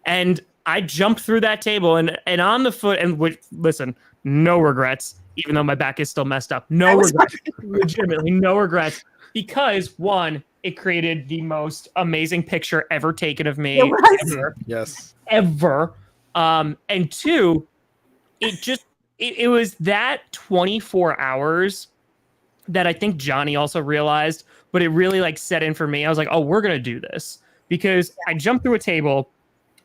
[SPEAKER 3] And I jumped through that table and on the foot, and listen, no regrets, even though my back is still messed up. No regrets. Legitimately no regrets. Because one, it created the most amazing picture ever taken of me. Ever.
[SPEAKER 2] Yes.
[SPEAKER 3] Ever. And two, it was that 24 hours that I think Johnny also realized, but it really like set in for me. I was like, oh, we're going to do this, because I jumped through a table.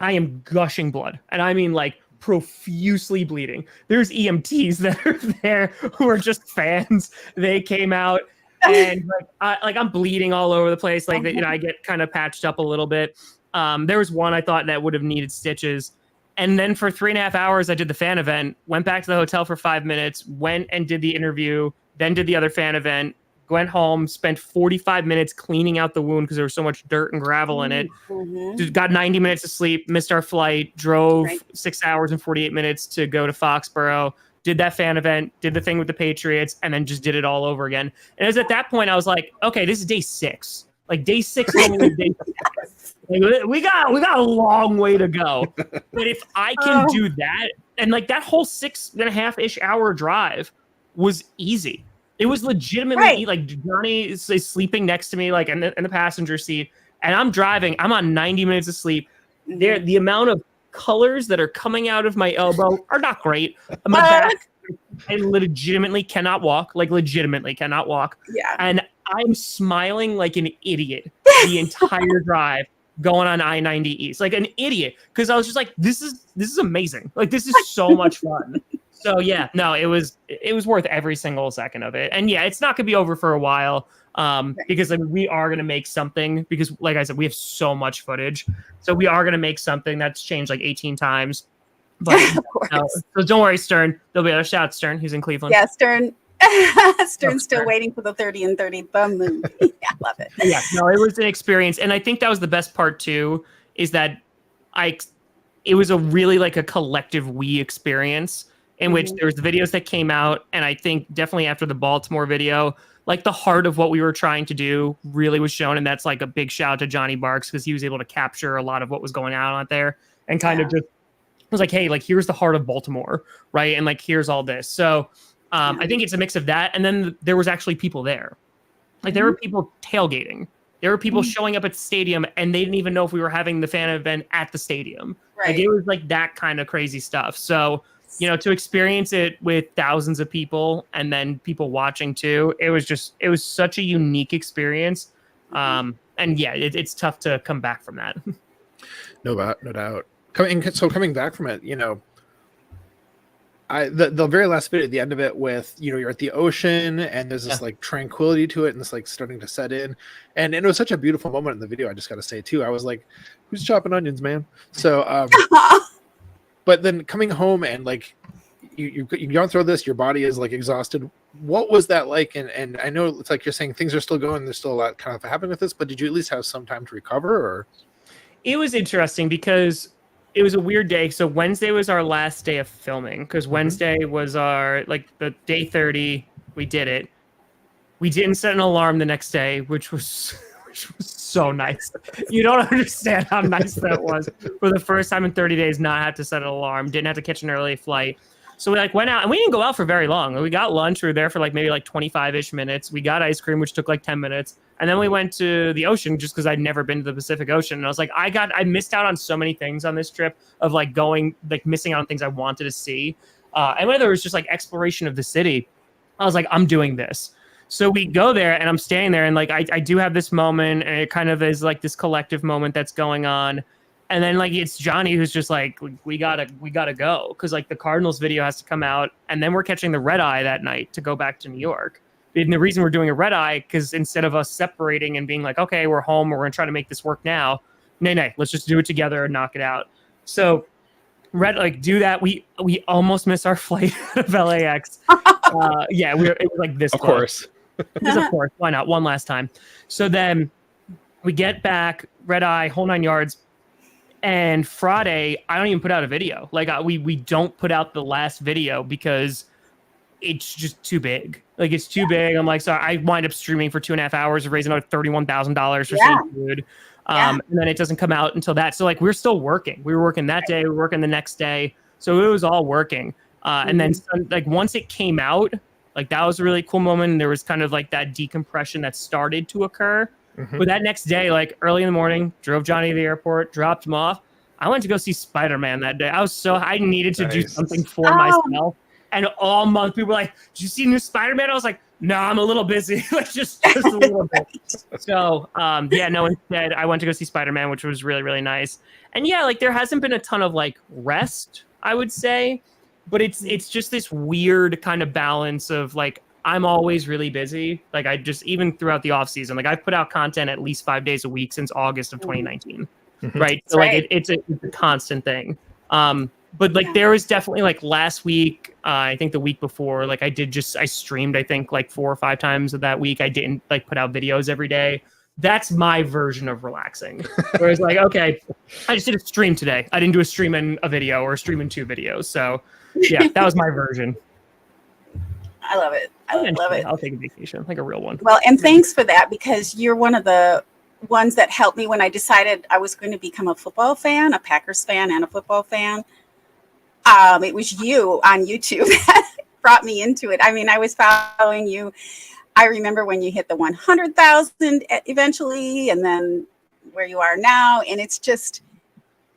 [SPEAKER 3] I am gushing blood, and I mean like profusely bleeding. There's EMTs that are there who are just fans. They came out, and I'm bleeding all over the place. Like, you know, I get kind of patched up a little bit. There was one I thought that would have needed stitches. And then for 3.5 hours, I did the fan event, went back to the hotel for 5 minutes, went and did the interview, then did the other fan event, went home, spent 45 minutes cleaning out the wound because there was so much dirt and gravel in it. Got 90 minutes of sleep, missed our flight, drove 6 hours and 48 minutes to go to Foxborough, did that fan event, did the thing with the Patriots, and then just did it all over again. And it was at that point I was like, okay, this is day 6. Like day 6 is only day 6. Like, we got a long way to go. But if I can do that, and like that whole 6.5-ish hour drive was easy. It was legitimately like Johnny is sleeping next to me, like in the passenger seat, and I'm driving. I'm on 90 minutes of sleep. There, the amount of colors that are coming out of my elbow are not great. My back, I legitimately cannot walk. Like legitimately cannot walk.
[SPEAKER 1] Yeah.
[SPEAKER 3] And I'm smiling like an idiot the entire drive going on I-90 East, like an idiot, because I was just like, this is amazing. Like this is so much fun. So yeah, no, it was worth every single second of it. And yeah, it's not gonna be over for a while, because like, we are gonna make something, because like I said, we have so much footage. So we are gonna make something that's changed like 18 times. But so don't worry, Stern. There'll be another shout, Stern, who's in Cleveland.
[SPEAKER 1] Yeah, Stern. Stern's still waiting for the 30 and 30 bum movie. I love it.
[SPEAKER 3] Yeah, no, it was an experience, and I think that was the best part too. Is that it was a really like a collective we experience in which there was the videos that came out, and I think definitely after the Baltimore video, like the heart of what we were trying to do really was shown, and that's like a big shout out to Johnny Barks, because he was able to capture a lot of what was going on out there, and kind of just was like, hey, like here's the heart of Baltimore, right? And like here's all this. So I think it's a mix of that, and then there was actually people there. Like there were people tailgating. There were people showing up at the stadium, and they didn't even know if we were having the fan event at the stadium.
[SPEAKER 1] Right.
[SPEAKER 3] Like it was like that kind of crazy stuff. So, you know, to experience it with thousands of people and then people watching too, it was such a unique experience. And yeah, it's tough to come back from that.
[SPEAKER 2] No doubt. Coming back from it, you know, the very last bit at the end of it with, you know, you're at the ocean and there's this like tranquility to it and it's like starting to set in, and it was such a beautiful moment in the video. I just got to say too, I was like, who's chopping onions, man? So but then coming home and like you've gone through this, your body is like exhausted. What was that like? And I know it's like you're saying things are still going, there's still a lot kind of happening with this, but did you at least have some time to recover? Or
[SPEAKER 3] it was interesting because it was a weird day. So Wednesday was our last day of filming, because Wednesday was our, like, the day 30. We did it. We didn't set an alarm the next day, which was so nice. You don't understand how nice that was. For the first time in 30 days, not have to set an alarm. Didn't have to catch an early flight. So we like went out, and we didn't go out for very long. We got lunch. We were there for like maybe like 25-ish minutes. We got ice cream, which took like 10 minutes. And then we went to the ocean just because I'd never been to the Pacific Ocean. And I was like, I missed out on so many things on this trip of like missing out on things I wanted to see. And whether it was just like exploration of the city, I was like, I'm doing this. So we go there, and I'm standing there, and like I do have this moment, and it kind of is like this collective moment that's going on. And then like it's Johnny who's just like, we gotta go, because like the Cardinals video has to come out, and then we're catching the red eye that night to go back to New York. And the reason we're doing a red eye, because instead of us separating and being like, okay, we're home, we're gonna try to make this work now. Nay, let's just do it together and knock it out. So do that. We almost missed our flight out of LAX. It was like this.
[SPEAKER 2] Of course.
[SPEAKER 3] Because of course, why not? One last time. So then we get back, red eye, whole 9 yards. And Friday, I don't even put out a video. Like we don't put out the last video because it's just too big. Like it's too big. I'm like, so I wind up streaming for 2.5 hours, raising another $31,000 for some food. And then it doesn't come out until that. So like we're still working. We were working that day. We were working the next day. So it was all working. And then like once it came out, like that was a really cool moment. And there was kind of like that decompression that started to occur. But that next day, like early in the morning, drove Johnny to the airport, dropped him off. I went to go see Spider-Man that day. I needed to do something for myself. And all month people were like, did you see new Spider-Man? I was like, no, I'm a little busy. Like just a little bit. So, no, instead I went to go see Spider-Man, which was really, really nice. And yeah, like there hasn't been a ton of like rest, I would say, but it's just this weird kind of balance of like, I'm always really busy. Like I just, even throughout the off season, like I've put out content at least 5 days a week since August of 2019. Right. So like it's a constant thing. But like there was definitely like last week, I think the week before, like I streamed, I think like 4 or 5 times of that week. I didn't like put out videos every day. That's my version of relaxing. Whereas like, okay, I just did a stream today. I didn't do a stream and a video or a stream and 2 videos. So yeah, that was my version.
[SPEAKER 1] I love it. I love it.
[SPEAKER 3] I'll take a vacation, like a real one.
[SPEAKER 1] Well, and thanks for that, because you're one of the ones that helped me when I decided I was going to become a football fan, a Packers fan and a football fan. It was you on YouTube that brought me into it. I mean, I was following you. I remember when you hit the 100,000 eventually, and then where you are now. And it's just,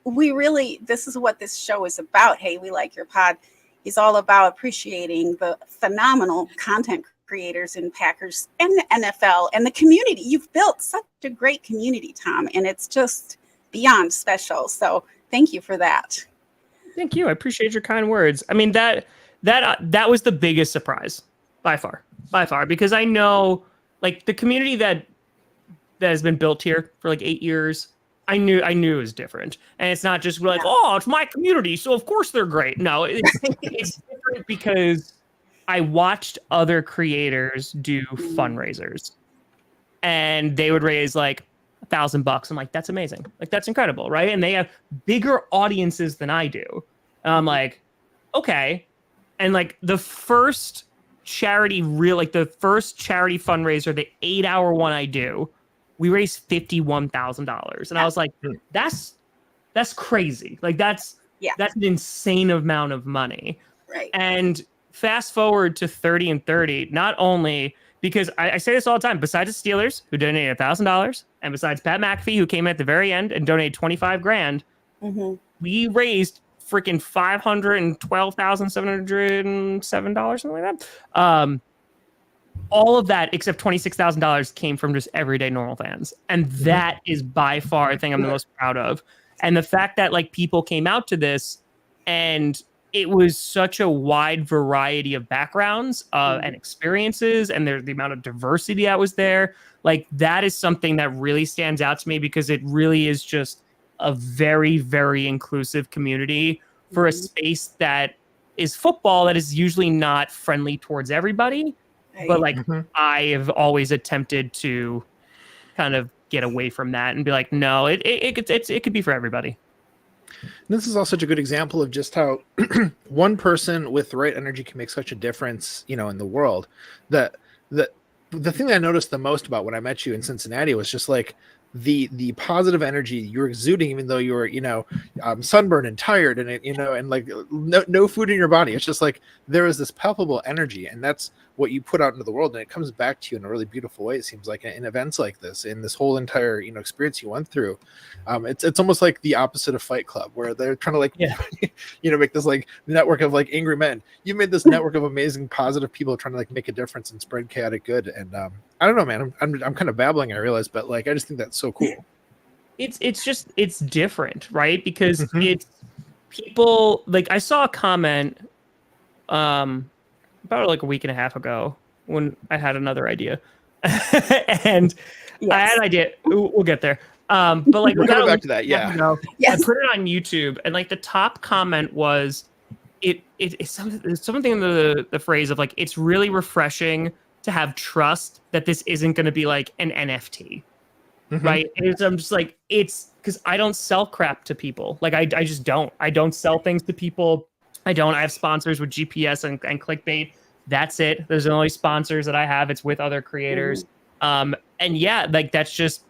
[SPEAKER 1] this is what this show is about. Hey, we like your pod. It's all about appreciating the phenomenal content creators in Packers and the NFL and the community. You've built such a great community, Tom, and it's just beyond special. So thank you for that.
[SPEAKER 3] Thank you. I appreciate your kind words. I mean, that was the biggest surprise by far, because I know like the community that has been built here for like 8 years. I knew it was different, and it's not just like, oh, it's my community, so of course they're great. No, it's different because I watched other creators do fundraisers, and they would raise like $1,000. I'm like, that's amazing, like that's incredible, right? And they have bigger audiences than I do. And I'm like, okay, and like the first charity fundraiser, the 8-hour one I do, we raised $51,000, and I was like, that's crazy. Like that's an insane amount of money.
[SPEAKER 1] Right.
[SPEAKER 3] And fast forward to 30 and 30, not only because I say this all the time, besides the Steelers who donated $1,000, and besides Pat McAfee who came at the very end and donated $25,000, we raised freaking $512,707, something like that. All of that except $26,000 came from just everyday normal fans. And that is by far the thing I'm the most proud of. And the fact that like people came out to this and it was such a wide variety of backgrounds and experiences, and there's the amount of diversity that was there. Like that is something that really stands out to me, because it really is just a very, very inclusive community for a space that is football that is usually not friendly towards everybody. But like I have always attempted to kind of get away from that and be like, no, it could be for everybody.
[SPEAKER 2] This is also such a good example of just how one person with the right energy can make such a difference, you know, in the world. The thing that I noticed the most about when I met you in Cincinnati was just like the positive energy you're exuding, even though you were, you know, sunburned and tired, and it, you know, and like no food in your body. It's just like there is this palpable energy, and that's what you put out into the world, and it comes back to you in a really beautiful way. It seems like in events like this, in this whole entire, you know, experience you went through, it's almost like the opposite of Fight Club, where they're trying to like, you know, make this like network of like angry men. You made this network of amazing, positive people trying to like make a difference and spread chaotic good. And I don't know, man, I'm kind of babbling, I realize, but like I just think that's so cool.
[SPEAKER 3] It's different, right? Because it's people like, I saw a comment about like a week and a half ago when I had another idea. And I had an idea. We'll get there. But like,
[SPEAKER 2] we're coming back to that. Yeah.
[SPEAKER 3] I put it on YouTube, and like the top comment was, it's something in the phrase of like, it's really refreshing to have trust that this isn't going to be like an NFT. Right. And I'm just like, it's because I don't sell crap to people. Like I just don't. I don't sell things to people. I have sponsors with GPS and clickbait. That's it. There's the only sponsors that I have. It's with other creators. And yeah, like that's just,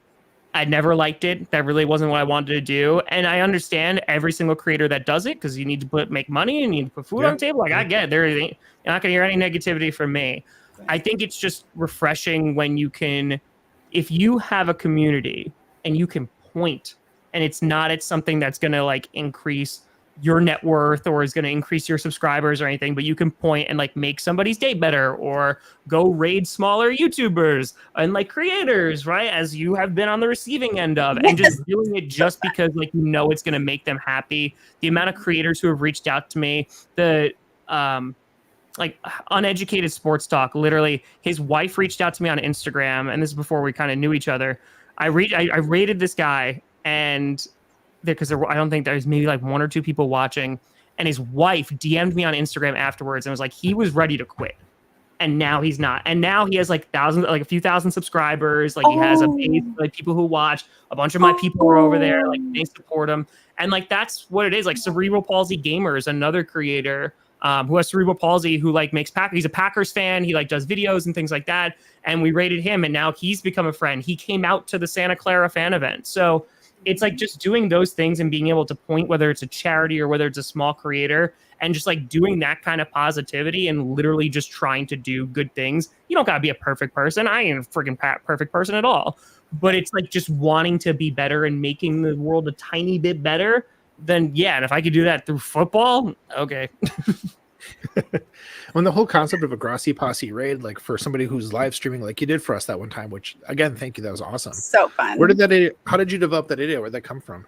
[SPEAKER 3] I never liked it. That really wasn't what I wanted to do. And I understand every single creator that does it, because you need to make money and you need to put food on the table. Like I get it. You're not going to hear any negativity from me. I think it's just refreshing when you can, if you have a community and you can point, and it's something that's going to like increase your net worth or is going to increase your subscribers or anything, but you can point and like make somebody's day better or go raid smaller YouTubers and like creators, right? As you have been on the receiving end of, and just doing it just because like you know it's going to make them happy. The amount of creators who have reached out to me, the like uneducated sports talk, literally his wife reached out to me on Instagram, and this is before we kind of knew each other. I rated this guy, and because I don't think there's maybe like one or two people watching, and his wife DM'd me on Instagram afterwards and was like, he was ready to quit, and now he's not, and now he has like a few thousand subscribers, like he has a base, like people who watch. A bunch of my people are over there, like they support him, and like that's what it is. Like Cerebral Palsy Gamers, another creator who has cerebral palsy, who like makes he's a Packers fan, he like does videos and things like that, and we rated him, and now he's become a friend. He came out to the Santa Clara fan event. So it's like just doing those things and being able to point, whether it's a charity or whether it's a small creator, and just like doing that kind of positivity and literally just trying to do good things. You don't gotta be a perfect person. I ain't a freaking perfect person at all, but it's like just wanting to be better and making the world a tiny bit better. Then yeah, and if I could do that through football, okay.
[SPEAKER 2] When the whole concept of a Grossi Posse raid, like for somebody who's live streaming like you did for us that one time, which again, thank you, that was awesome.
[SPEAKER 1] So fun.
[SPEAKER 2] How did you develop that idea? Where'd that come from?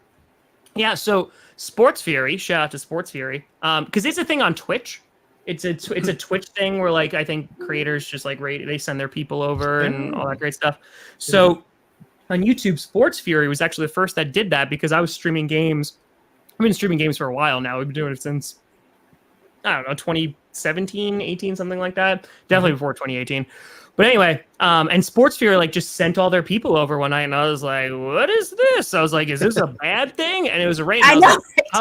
[SPEAKER 3] Yeah, so Sports Fury, shout out to Sports Fury, because it's a thing on Twitch. It's a Twitch thing where like I think creators just like they send their people over and all that great stuff. So on YouTube, Sports Fury was actually the first that did that, because I was streaming games. I've been streaming games for a while now. We've been doing it since, I don't know, 2017, 18, something like that. Definitely before 2018. But anyway, and Sports Fury like just sent all their people over one night, and I was like, what is this? I was like, is this a bad thing? And it was a raid. I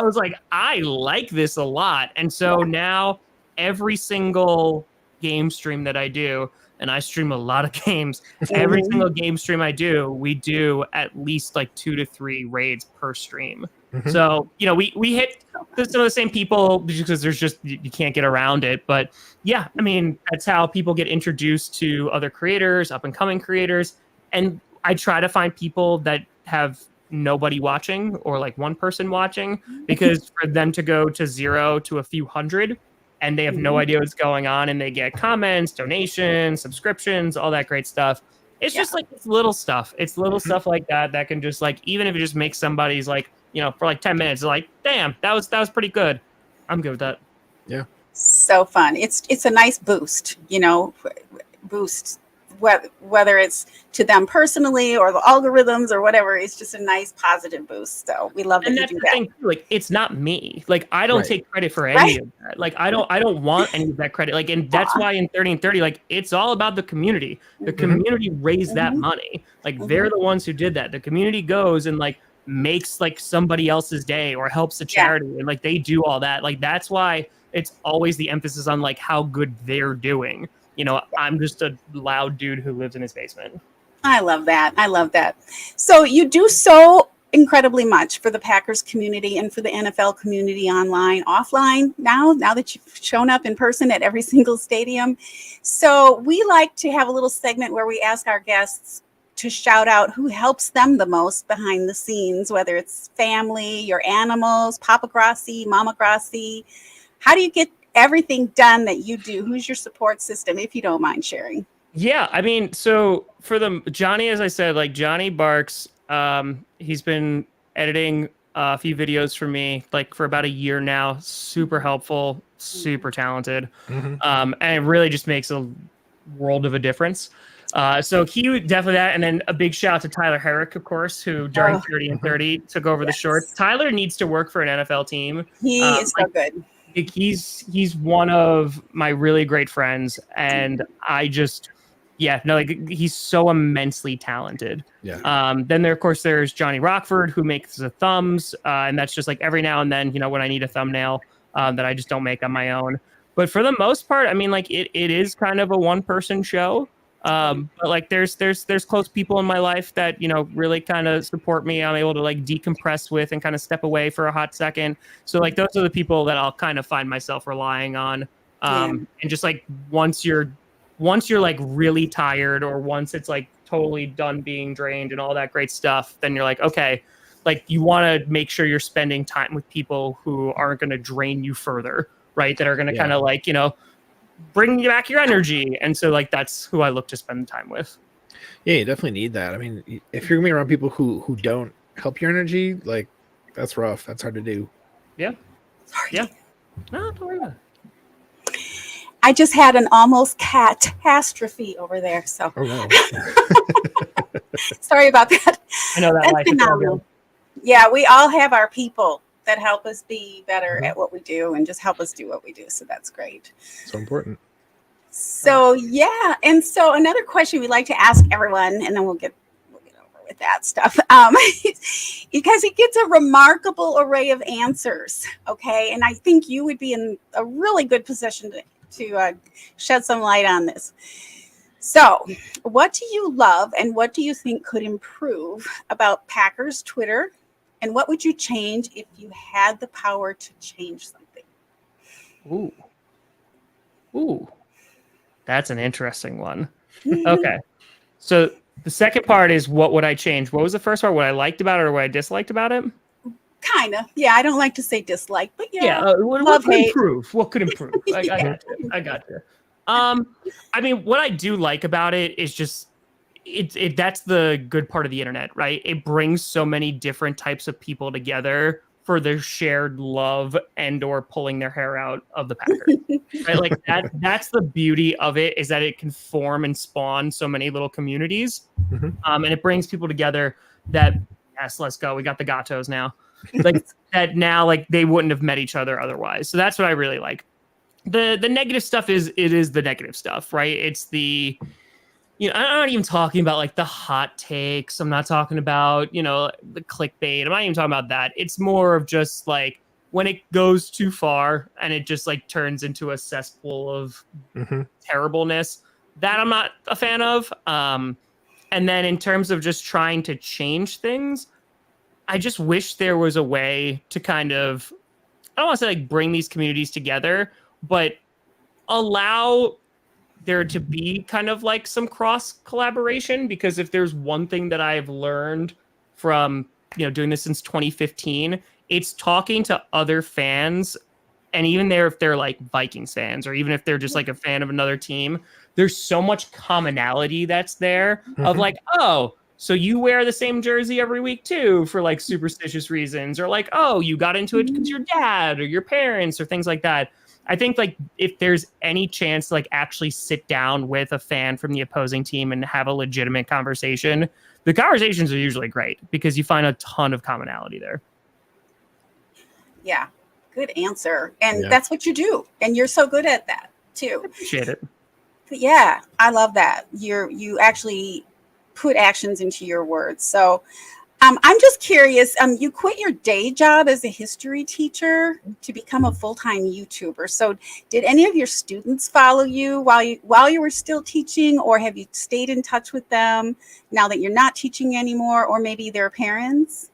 [SPEAKER 3] was like, I like this a lot. And so now every single game stream that I do, and I stream a lot of games, every single game stream I do, we do at least like 2 to 3 raids per stream. So, you know, we hit some of the same people because there's just, you can't get around it. But yeah, I mean, that's how people get introduced to other creators, up and coming creators. And I try to find people that have nobody watching or like one person watching, because for them to go to 0 to a few hundred and they have no idea what's going on, and they get comments, donations, subscriptions, all that great stuff. It's just like it's little stuff. It's little stuff like that that can just like, even if it just makes somebody's like, you know, for like 10 minutes, like, damn, that was pretty good. I'm good with that.
[SPEAKER 2] Yeah.
[SPEAKER 1] So fun. It's a nice boost, you know, whether it's to them personally or the algorithms or whatever. It's just a nice positive boost. So we love that you do that. Thing,
[SPEAKER 3] like, it's not me. Like, I don't take credit for any of that. Like, I don't want any of that credit. Like, and that's why in 30 and 30, like, it's all about the community. The community raised that money. Like, they're the ones who did that. The community goes and like makes like somebody else's day or helps a charity, and like they do all that. Like, that's why it's always the emphasis on like how good they're doing. You know, I'm just a loud dude who lives in his basement.
[SPEAKER 1] I love that. I love that. So you do so incredibly much for the Packers community and for the NFL community, online, offline, now that you've shown up in person at every single stadium. So we like to have a little segment where we ask our guests to shout out who helps them the most behind the scenes, whether it's family, your animals, Papa Grossi, Mama Grossi. How do you get everything done that you do? Who's your support system, if you don't mind sharing?
[SPEAKER 3] Yeah, I mean, so for Johnny, as I said, like Johnny Barks, he's been editing a few videos for me, like for about a year now. Super helpful, super talented, and it really just makes a world of a difference. So he definitely that, and then a big shout out to Tyler Herrick, of course, who during 30 and 30 took over the shorts. Tyler needs to work for an NFL team.
[SPEAKER 1] He is so good.
[SPEAKER 3] He's one of my really great friends, and I just he's so immensely talented. Then of course there's Johnny Rockford, who makes the thumbs, and that's just like every now and then, you know, when I need a thumbnail that I just don't make on my own. But for the most part, I mean, like it is kind of a one-person show. But like there's close people in my life that, you know, really kind of support me. I'm able to like decompress with and kind of step away for a hot second. So like those are the people that I'll kind of find myself relying on. And just like once you're like really tired, or once it's like totally done being drained and all that great stuff, then you're like, okay, like you want to make sure you're spending time with people who aren't going to drain you further, right? That are going to kind of like, bring you back your energy. And so like, that's who I look to spend time with.
[SPEAKER 2] Yeah, you definitely need that. I mean, if you're gonna be around people who don't help your energy, like that's rough. That's hard to do.
[SPEAKER 3] Yeah. Yeah. No, don't worry about it.
[SPEAKER 1] I just had an almost catastrophe over there. So sorry about that.
[SPEAKER 3] I know that
[SPEAKER 1] That's
[SPEAKER 3] life.
[SPEAKER 1] phenomenal. Yeah, we all have our people that help us be better at what we do and just help us do what we do. So that's great.
[SPEAKER 2] So important.
[SPEAKER 1] So yeah, and so another question we like to ask everyone, and then we'll get over with that stuff, because it gets a remarkable array of answers. Okay, and I think you would be in a really good position to shed some light on this. So, what do you love, and what do you think could improve about Packers Twitter, and what would you change if you had the power to change something?
[SPEAKER 3] Ooh. That's an interesting one. Okay. So the second part is what would I change? What was the first part? What I liked about it or what I disliked about it?
[SPEAKER 1] Kind of. Yeah, I don't like to say dislike, but yeah.
[SPEAKER 3] What could improve? What could improve? I got you. I mean, what I do like about it is just that's the good part of the internet, right? It brings so many different types of people together for their shared love and or pulling their hair out of the Packers. Right? Like that's the beauty of it, is that it can form and spawn so many little communities. And it brings people together that, yes, let's go. We got the gatos now. Like that now, like they wouldn't have met each other otherwise. So that's what I really like. The negative stuff is the negative stuff, right? It's the, I'm not even talking about like the hot takes. I'm not talking about, the clickbait. I'm not even talking about that. It's more of just like when it goes too far and it just like turns into a cesspool of terribleness, that I'm not a fan of. And then in terms of just trying to change things, I just wish there was a way to kind of, I don't want to say like bring these communities together, but allow there to be kind of like some cross collaboration. Because if there's one thing that I've learned from, doing this since 2015, it's talking to other fans. And even if they're like Vikings fans, or even if they're just like a fan of another team, there's so much commonality that's there of like, oh, so you wear the same jersey every week too, for like superstitious reasons, or like, oh, you got into it because your dad or your parents or things like that. I think like if there's any chance to like actually sit down with a fan from the opposing team and have a legitimate conversation, the conversations are usually great because you find a ton of commonality there.
[SPEAKER 1] Yeah, good answer. And that's what you do. And you're so good at that too.
[SPEAKER 3] I appreciate it.
[SPEAKER 1] But yeah, I love that. You actually put actions into your words. So I'm just curious, you quit your day job as a history teacher to become a full-time YouTuber. So did any of your students follow you while you were still teaching, or have you stayed in touch with them now that you're not teaching anymore, or maybe their parents?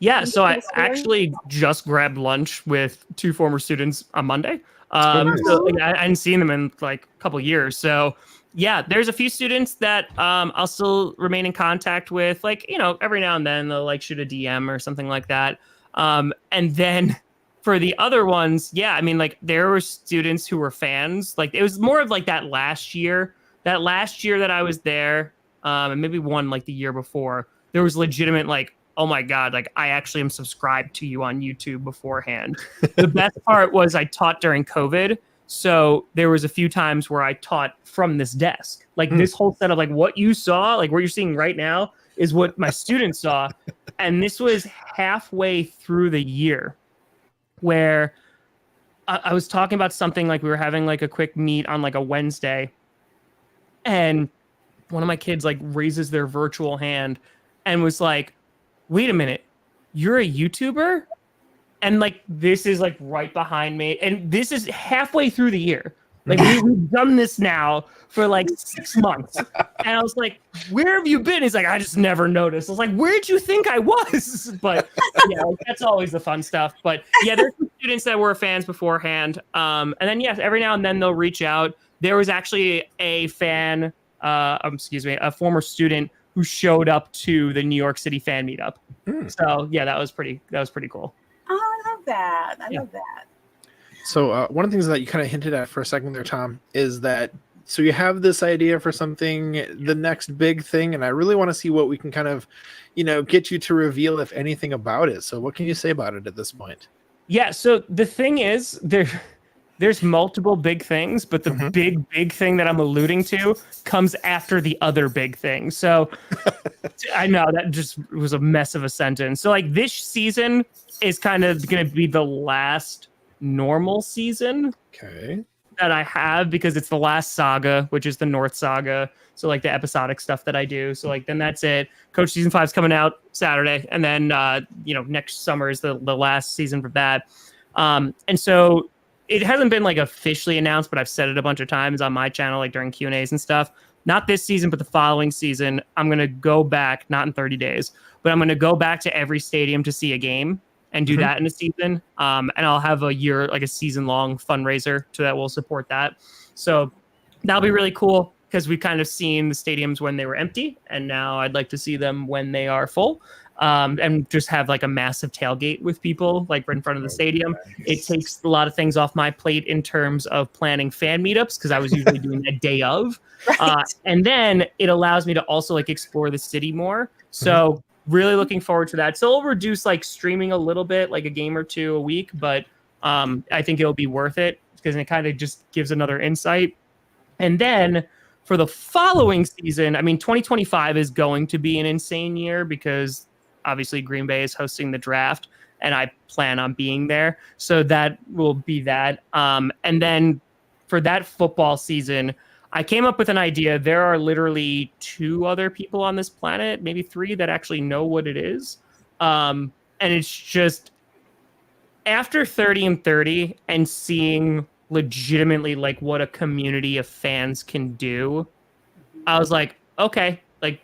[SPEAKER 3] Yeah, so I actually just grabbed lunch with 2 former students on Monday. So like, I hadn't seen them in like a couple of years. So yeah, there's a few students that I'll still remain in contact with. Like, every now and then they'll like shoot a DM or something like that. And then for the other ones, yeah, I mean, like there were students who were fans. Like it was more of like that last year that I was there, and maybe one like the year before, there was legitimate like, oh my God, like I actually am subscribed to you on YouTube beforehand. The best part was I taught during COVID. So there was a few times where I taught from this desk, like this whole set of like what you saw, like what you're seeing right now is what my students saw. And this was halfway through the year where I was talking about something, like we were having like a quick meet on like a Wednesday, and one of my kids like raises their virtual hand and was like, wait a minute, you're a YouTuber? And like, this is like right behind me. And this is halfway through the year. Like we've done this now for like 6 months. And I was like, where have you been? He's like, I just never noticed. I was like, where'd you think I was? But yeah, that's always the fun stuff. But yeah, there's some students that were fans beforehand. And then yes, every now and then they'll reach out. There was actually a fan, a former student who showed up to the New York City fan meetup.
[SPEAKER 2] Mm.
[SPEAKER 3] So yeah, that was pretty cool.
[SPEAKER 1] Oh, I love that. I love that.
[SPEAKER 2] So one of the things that you kind of hinted at for a second there, Tom, is that so you have this idea for something, the next big thing, and I really want to see what we can kind of, get you to reveal, if anything, about it. So what can you say about it at this point?
[SPEAKER 3] Yeah, so the thing is, there's multiple big things, but the big thing that I'm alluding to comes after the other big thing. So I know that just was a mess of a sentence. So like this season is kind of going to be the last normal season that I have, because it's the last saga, which is the North Saga. So like the episodic stuff that I do. So like then that's it. Coach Season 5 is coming out Saturday, and then next summer is the last season for that. And so it hasn't been like officially announced, but I've said it a bunch of times on my channel, like during Q&As and stuff. Not this season, but the following season, I'm going to go back, not in 30 days, but I'm going to go back to every stadium to see a game and do that in a season. And I'll have a year, like a season-long fundraiser that will support that. So that'll be really cool, because we've kind of seen the stadiums when they were empty, and now I'd like to see them when they are full. And just have like a massive tailgate with people like right in front of the stadium. It takes a lot of things off my plate in terms of planning fan meetups, because I was usually doing that day of. And then it allows me to also like explore the city more. So really looking forward to that. So it'll reduce like streaming a little bit, like a game or two a week, but I think it'll be worth it, because it kind of just gives another insight. And then for the following season, I mean, 2025 is going to be an insane year, because obviously Green Bay is hosting the draft, and I plan on being there. So that will be that. And then for that football season, I came up with an idea. There are literally 2 other people on this planet, maybe 3, that actually know what it is. And it's just after 30 and 30 and seeing legitimately like what a community of fans can do, I was like, okay, like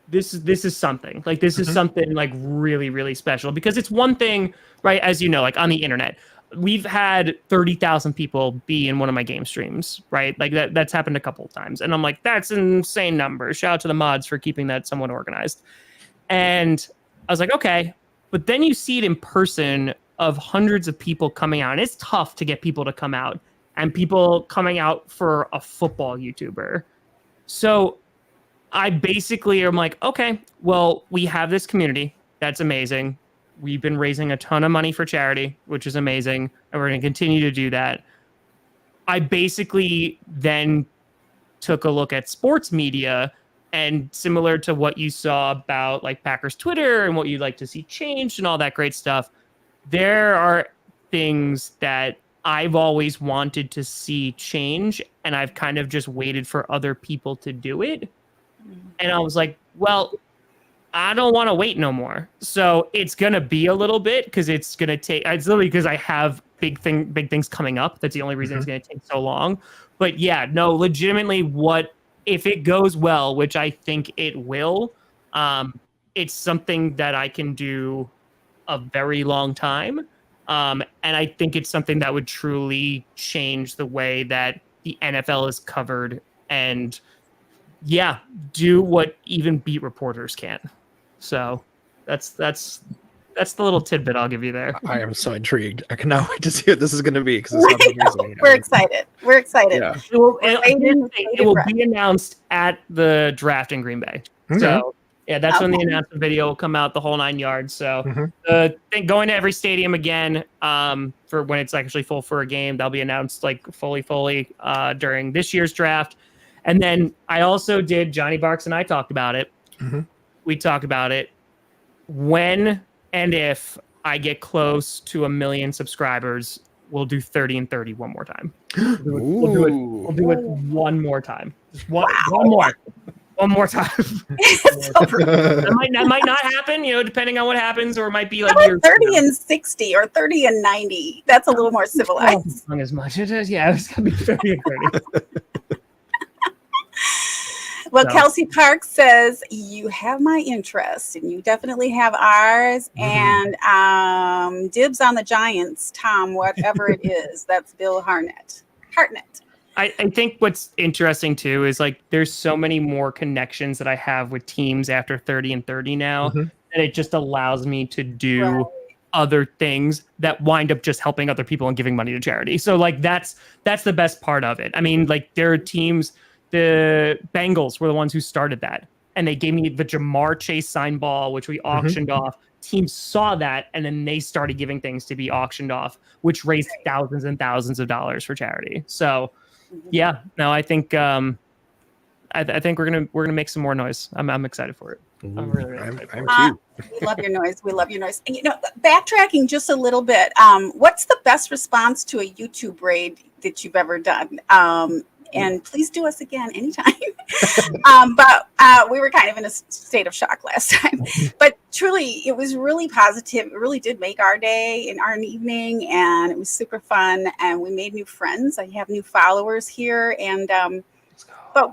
[SPEAKER 3] this is something. Like this is something like really, really special, because it's one thing, right? As you know, like on the internet, we've had 30,000 people be in one of my game streams, right? Like that's happened a couple of times. And I'm like, that's an insane number. Shout out to the mods for keeping that somewhat organized. And I was like, okay. But then you see it in person of hundreds of people coming out. And it's tough to get people to come out, and people coming out for a football YouTuber. So I basically am like, okay, well, we have this community. That's amazing. We've been raising a ton of money for charity, which is amazing, and we're going to continue to do that. I basically then took a look at sports media, and similar to what you saw about like Packers Twitter and what you'd like to see changed and all that great stuff, there are things that I've always wanted to see change, and I've kind of just waited for other people to do it. And I was like, well, I don't want to wait no more. So it's going to be a little bit, because it's going to take, it's literally because I have big things coming up. That's the only reason it's going to take so long. But yeah, no, legitimately, if it goes well, which I think it will, it's something that I can do a very long time. And I think it's something that would truly change the way that the NFL is covered, and do what even beat reporters can't. So that's the little tidbit I'll give you there.
[SPEAKER 2] I am so intrigued. I cannot wait to see what this is going to be, because it sounds amazing.
[SPEAKER 1] We're excited. We're excited.
[SPEAKER 2] Yeah.
[SPEAKER 3] It will be announced at the draft in Green Bay.
[SPEAKER 2] Okay.
[SPEAKER 3] So yeah, that's when the announcement video will come out, the whole 9 yards. So going to every stadium again for when it's actually full for a game, that'll be announced like fully during this year's draft. And then I also did, Johnny Barks and I talked about it. We talked about it. When and if I get close to 1 million subscribers, we'll do 30 and 30 one more time. We'll do it one more time. Just one more time. That might not happen, depending on what happens, or it might be like
[SPEAKER 1] 30 and 60 or 30 and 90. That's a little more civilized.
[SPEAKER 3] As much as it is, yeah, it's gonna be 30 and 30.
[SPEAKER 1] Well, Kelsey Parks says you have my interest, and you definitely have ours. And dibs on the Giants, Tom. Whatever it is, that's Bill Hartnett.
[SPEAKER 3] I think what's interesting too is like there's so many more connections that I have with teams after 30 and 30 now, and it just allows me to do other things that wind up just helping other people and giving money to charity. So like that's the best part of it. I mean, like there are teams, the Bengals were the ones who started that, and they gave me the Jamar Chase sign ball, which we auctioned off. Teams saw that, and then they started giving things to be auctioned off, which raised thousands and thousands of dollars for charity. So yeah, no, I think I think we're gonna make some more noise. I'm excited for it. I'm really excited for it.
[SPEAKER 1] We love your noise. We love your noise. And backtracking just a little bit, what's the best response to a YouTube raid that you've ever done? And please do us again anytime. But we were kind of in a state of shock last time. But truly, it was really positive. It really did make our day and our evening, and it was super fun. And we made new friends. I have new followers here. And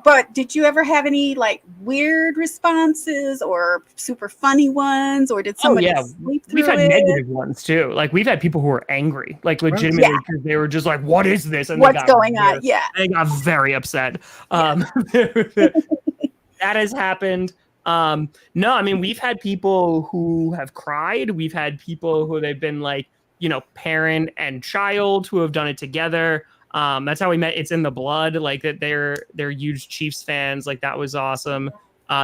[SPEAKER 1] but did you ever have any like weird responses or super funny ones, or did somebody sleep through
[SPEAKER 3] We've had
[SPEAKER 1] it?
[SPEAKER 3] negative ones too. Like we've had people who were angry, like legitimately, because they were just like, "What is this?" And
[SPEAKER 1] what's going on? Yeah,
[SPEAKER 3] they got very upset. That has happened. No, I mean we've had people who have cried. We've had people who they've been like, parent and child who have done it together. That's how we met. It's in the blood. Like that, they're huge Chiefs fans. Like that was awesome.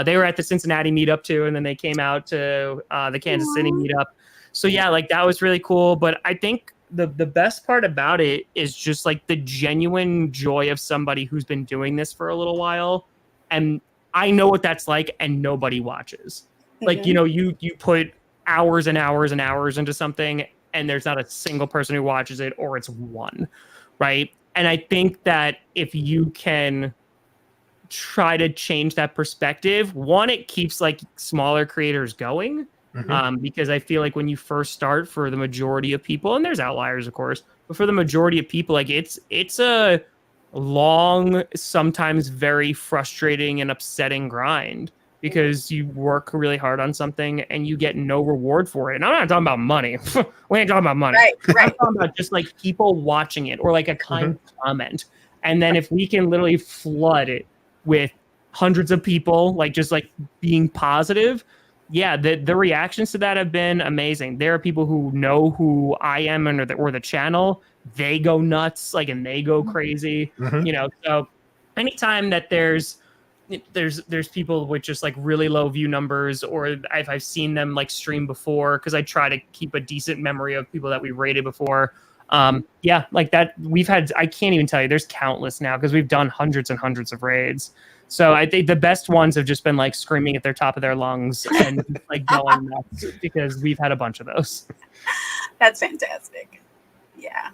[SPEAKER 3] They were at the Cincinnati meetup too, and then they came out to the Kansas City meetup. So yeah, like that was really cool. But I think the best part about it is just like the genuine joy of somebody who's been doing this for a little while, and I know what that's like, and nobody watches. Like you put hours and hours and hours into something, and there's not a single person who watches it, or it's one, right? And I think that if you can try to change that perspective, one, it keeps like smaller creators going. Because I feel like when you first start, for the majority of people, and there's outliers, of course, but for the majority of people, like it's a long, sometimes very frustrating and upsetting grind, because you work really hard on something and you get no reward for it. And I'm not talking about money. We ain't talking about money.
[SPEAKER 1] Right.
[SPEAKER 3] I'm talking about just like people watching it, or like a kind comment. And then if we can literally flood it with hundreds of people, like just like being positive, the reactions to that have been amazing. There are people who know who I am or the channel. They go nuts, like, and they go crazy. So anytime that there's people with just like really low view numbers, or I've seen them like stream before, because I try to keep a decent memory of people that we rated before. Like that we've had, I can't even tell you, there's countless now, because we've done hundreds and hundreds of raids. So I think the best ones have just been like screaming at their top of their lungs and like going nuts, because we've had a bunch of those.
[SPEAKER 1] That's fantastic. Yeah.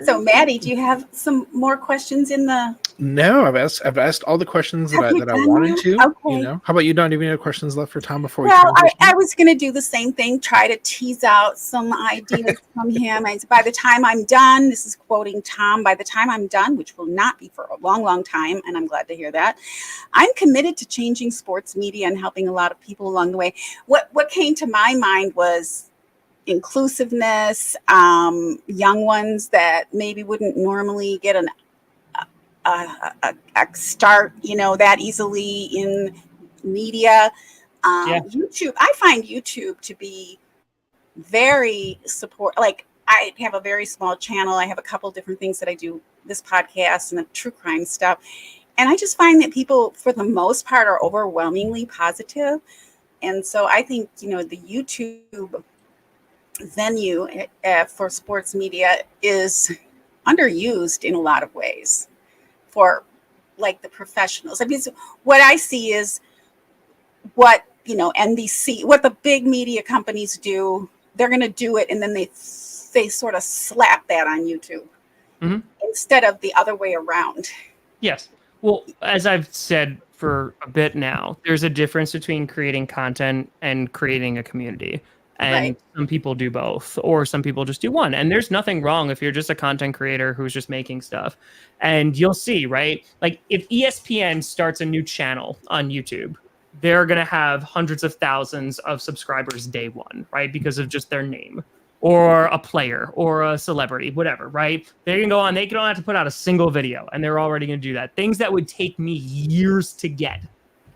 [SPEAKER 1] So Maddie, do you have some more questions in the?
[SPEAKER 2] No, I've asked all the questions that I wanted to.
[SPEAKER 1] Okay.
[SPEAKER 2] How about you, Don? Do you have any other questions left for Tom before we?
[SPEAKER 1] Well, I was going to do the same thing, try to tease out some ideas from him. By the time I'm done, this is quoting Tom, by the time I'm done, which will not be for a long, long time, and I'm glad to hear that, I'm committed to changing sports media and helping a lot of people along the way. What came to my mind was inclusiveness, young ones that maybe wouldn't normally get a start, that easily in media. YouTube, I find YouTube to be very like I have a very small channel. I have a couple different things that I do, this podcast and the true crime stuff. And I just find that people, for the most part, are overwhelmingly positive. And so I think, the YouTube venue for sports media is underused in a lot of ways for like the professionals. I mean, what I see is what, NBC, what the big media companies do, they're going to do it. And then they sort of slap that on YouTube instead of the other way around.
[SPEAKER 3] Yes. Well, as I've said for a bit now, there's a difference between creating content and creating a community. And some people do both, or some people just do one. And there's nothing wrong if you're just a content creator who's just making stuff. And you'll see, right? Like if ESPN starts a new channel on YouTube, they're going to have hundreds of thousands of subscribers day one, right? Because of just their name. or a player or a celebrity, whatever, right? They can go on, they don't have to put out a single video, and they're already going to do that. Things that would take me years to get,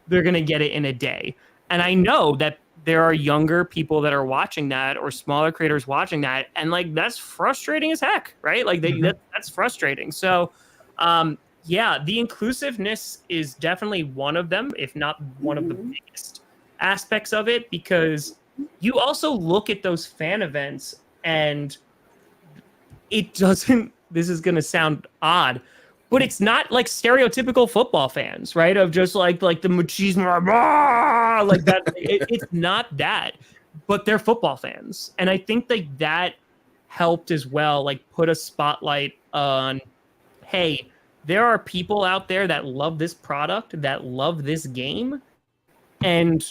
[SPEAKER 3] they're going to get it in a day. And I know that there are younger people that are watching that, or smaller creators watching that, and like that's frustrating as heck, right? Like that's frustrating. So yeah, the inclusiveness is definitely one of them, if not one of the biggest aspects of it, because you also look at those fan events and it doesn't, this is going to sound odd, but it's not like stereotypical football fans, right? Of just like the machismo, like that. It's not that, but they're football fans. And I think like that helped as well, like put a spotlight on, hey, there are people out there that love this product, that love this game, and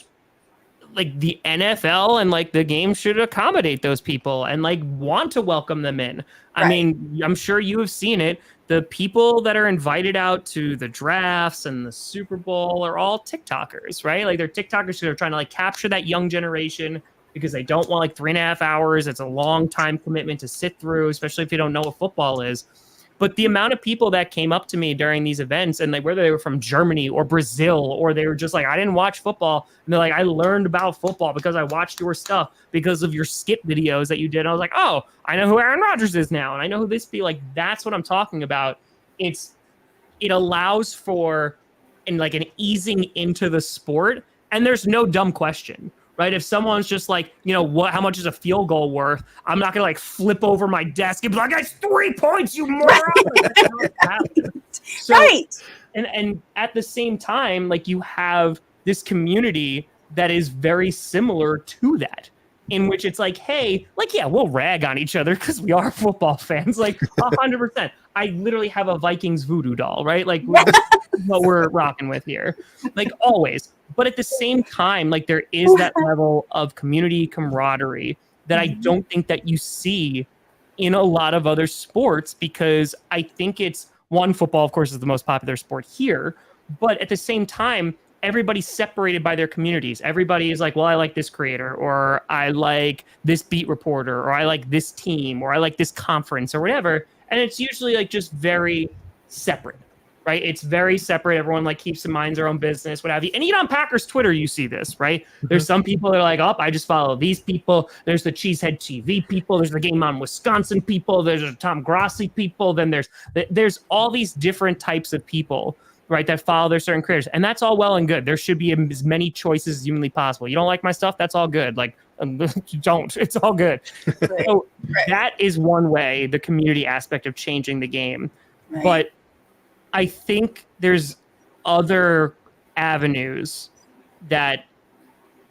[SPEAKER 3] like the NFL and like the game should accommodate those people and like want to welcome them in. Right. I mean, I'm sure you have seen it. The people that are invited out to the drafts and the Super Bowl are all TikTokers, right? Like they're TikTokers who are trying to like capture that young generation because they don't want like 3.5 hours. It's a long time commitment to sit through, especially if you don't know what football is. But the amount of people that came up to me during these events, and like whether they were from Germany or Brazil, or they were just like, I didn't watch football, and they're like, I learned about football because I watched your stuff because of your skit videos that you did. And I was like, oh, I know who Aaron Rodgers is now, and I know who this be. Like that's what I'm talking about. It allows for an easing into the sport, and there's no dumb question. Right? If someone's just like, you know, how much is a field goal worth? I'm not gonna like flip over my desk and be like, "That's 3 points, you moron!" So, right. And at the same time, like you have this community that is very similar to that, in which it's like, hey, like yeah, we'll rag on each other because we are football fans, like 100%. I literally have a Vikings voodoo doll, right? Like what we're rocking with here, like always. But at the same time, like there is that level of community camaraderie that I don't think that you see in a lot of other sports, because I think it's one, football, of course, is the most popular sport here. But at the same time, everybody's separated by their communities. Everybody is like, well, I like this creator, or I like this beat reporter, or I like this team, or I like this conference or whatever. And it's usually like just very separate. Right? It's very separate. Everyone like keeps in mind their own business, what have you. And even on Packers Twitter, you see this, right? There's some people that are like, oh, I just follow these people. There's the Cheesehead TV people. There's the Game On Wisconsin people. There's the Tom Grossi people. Then there's all these different types of people, right, that follow their certain creators. And that's all well and good. There should be as many choices as humanly possible. You don't like my stuff? That's all good. Like, don't. It's all good. Right. So that is one way, the community aspect of changing the game. Right. But I think there's other avenues that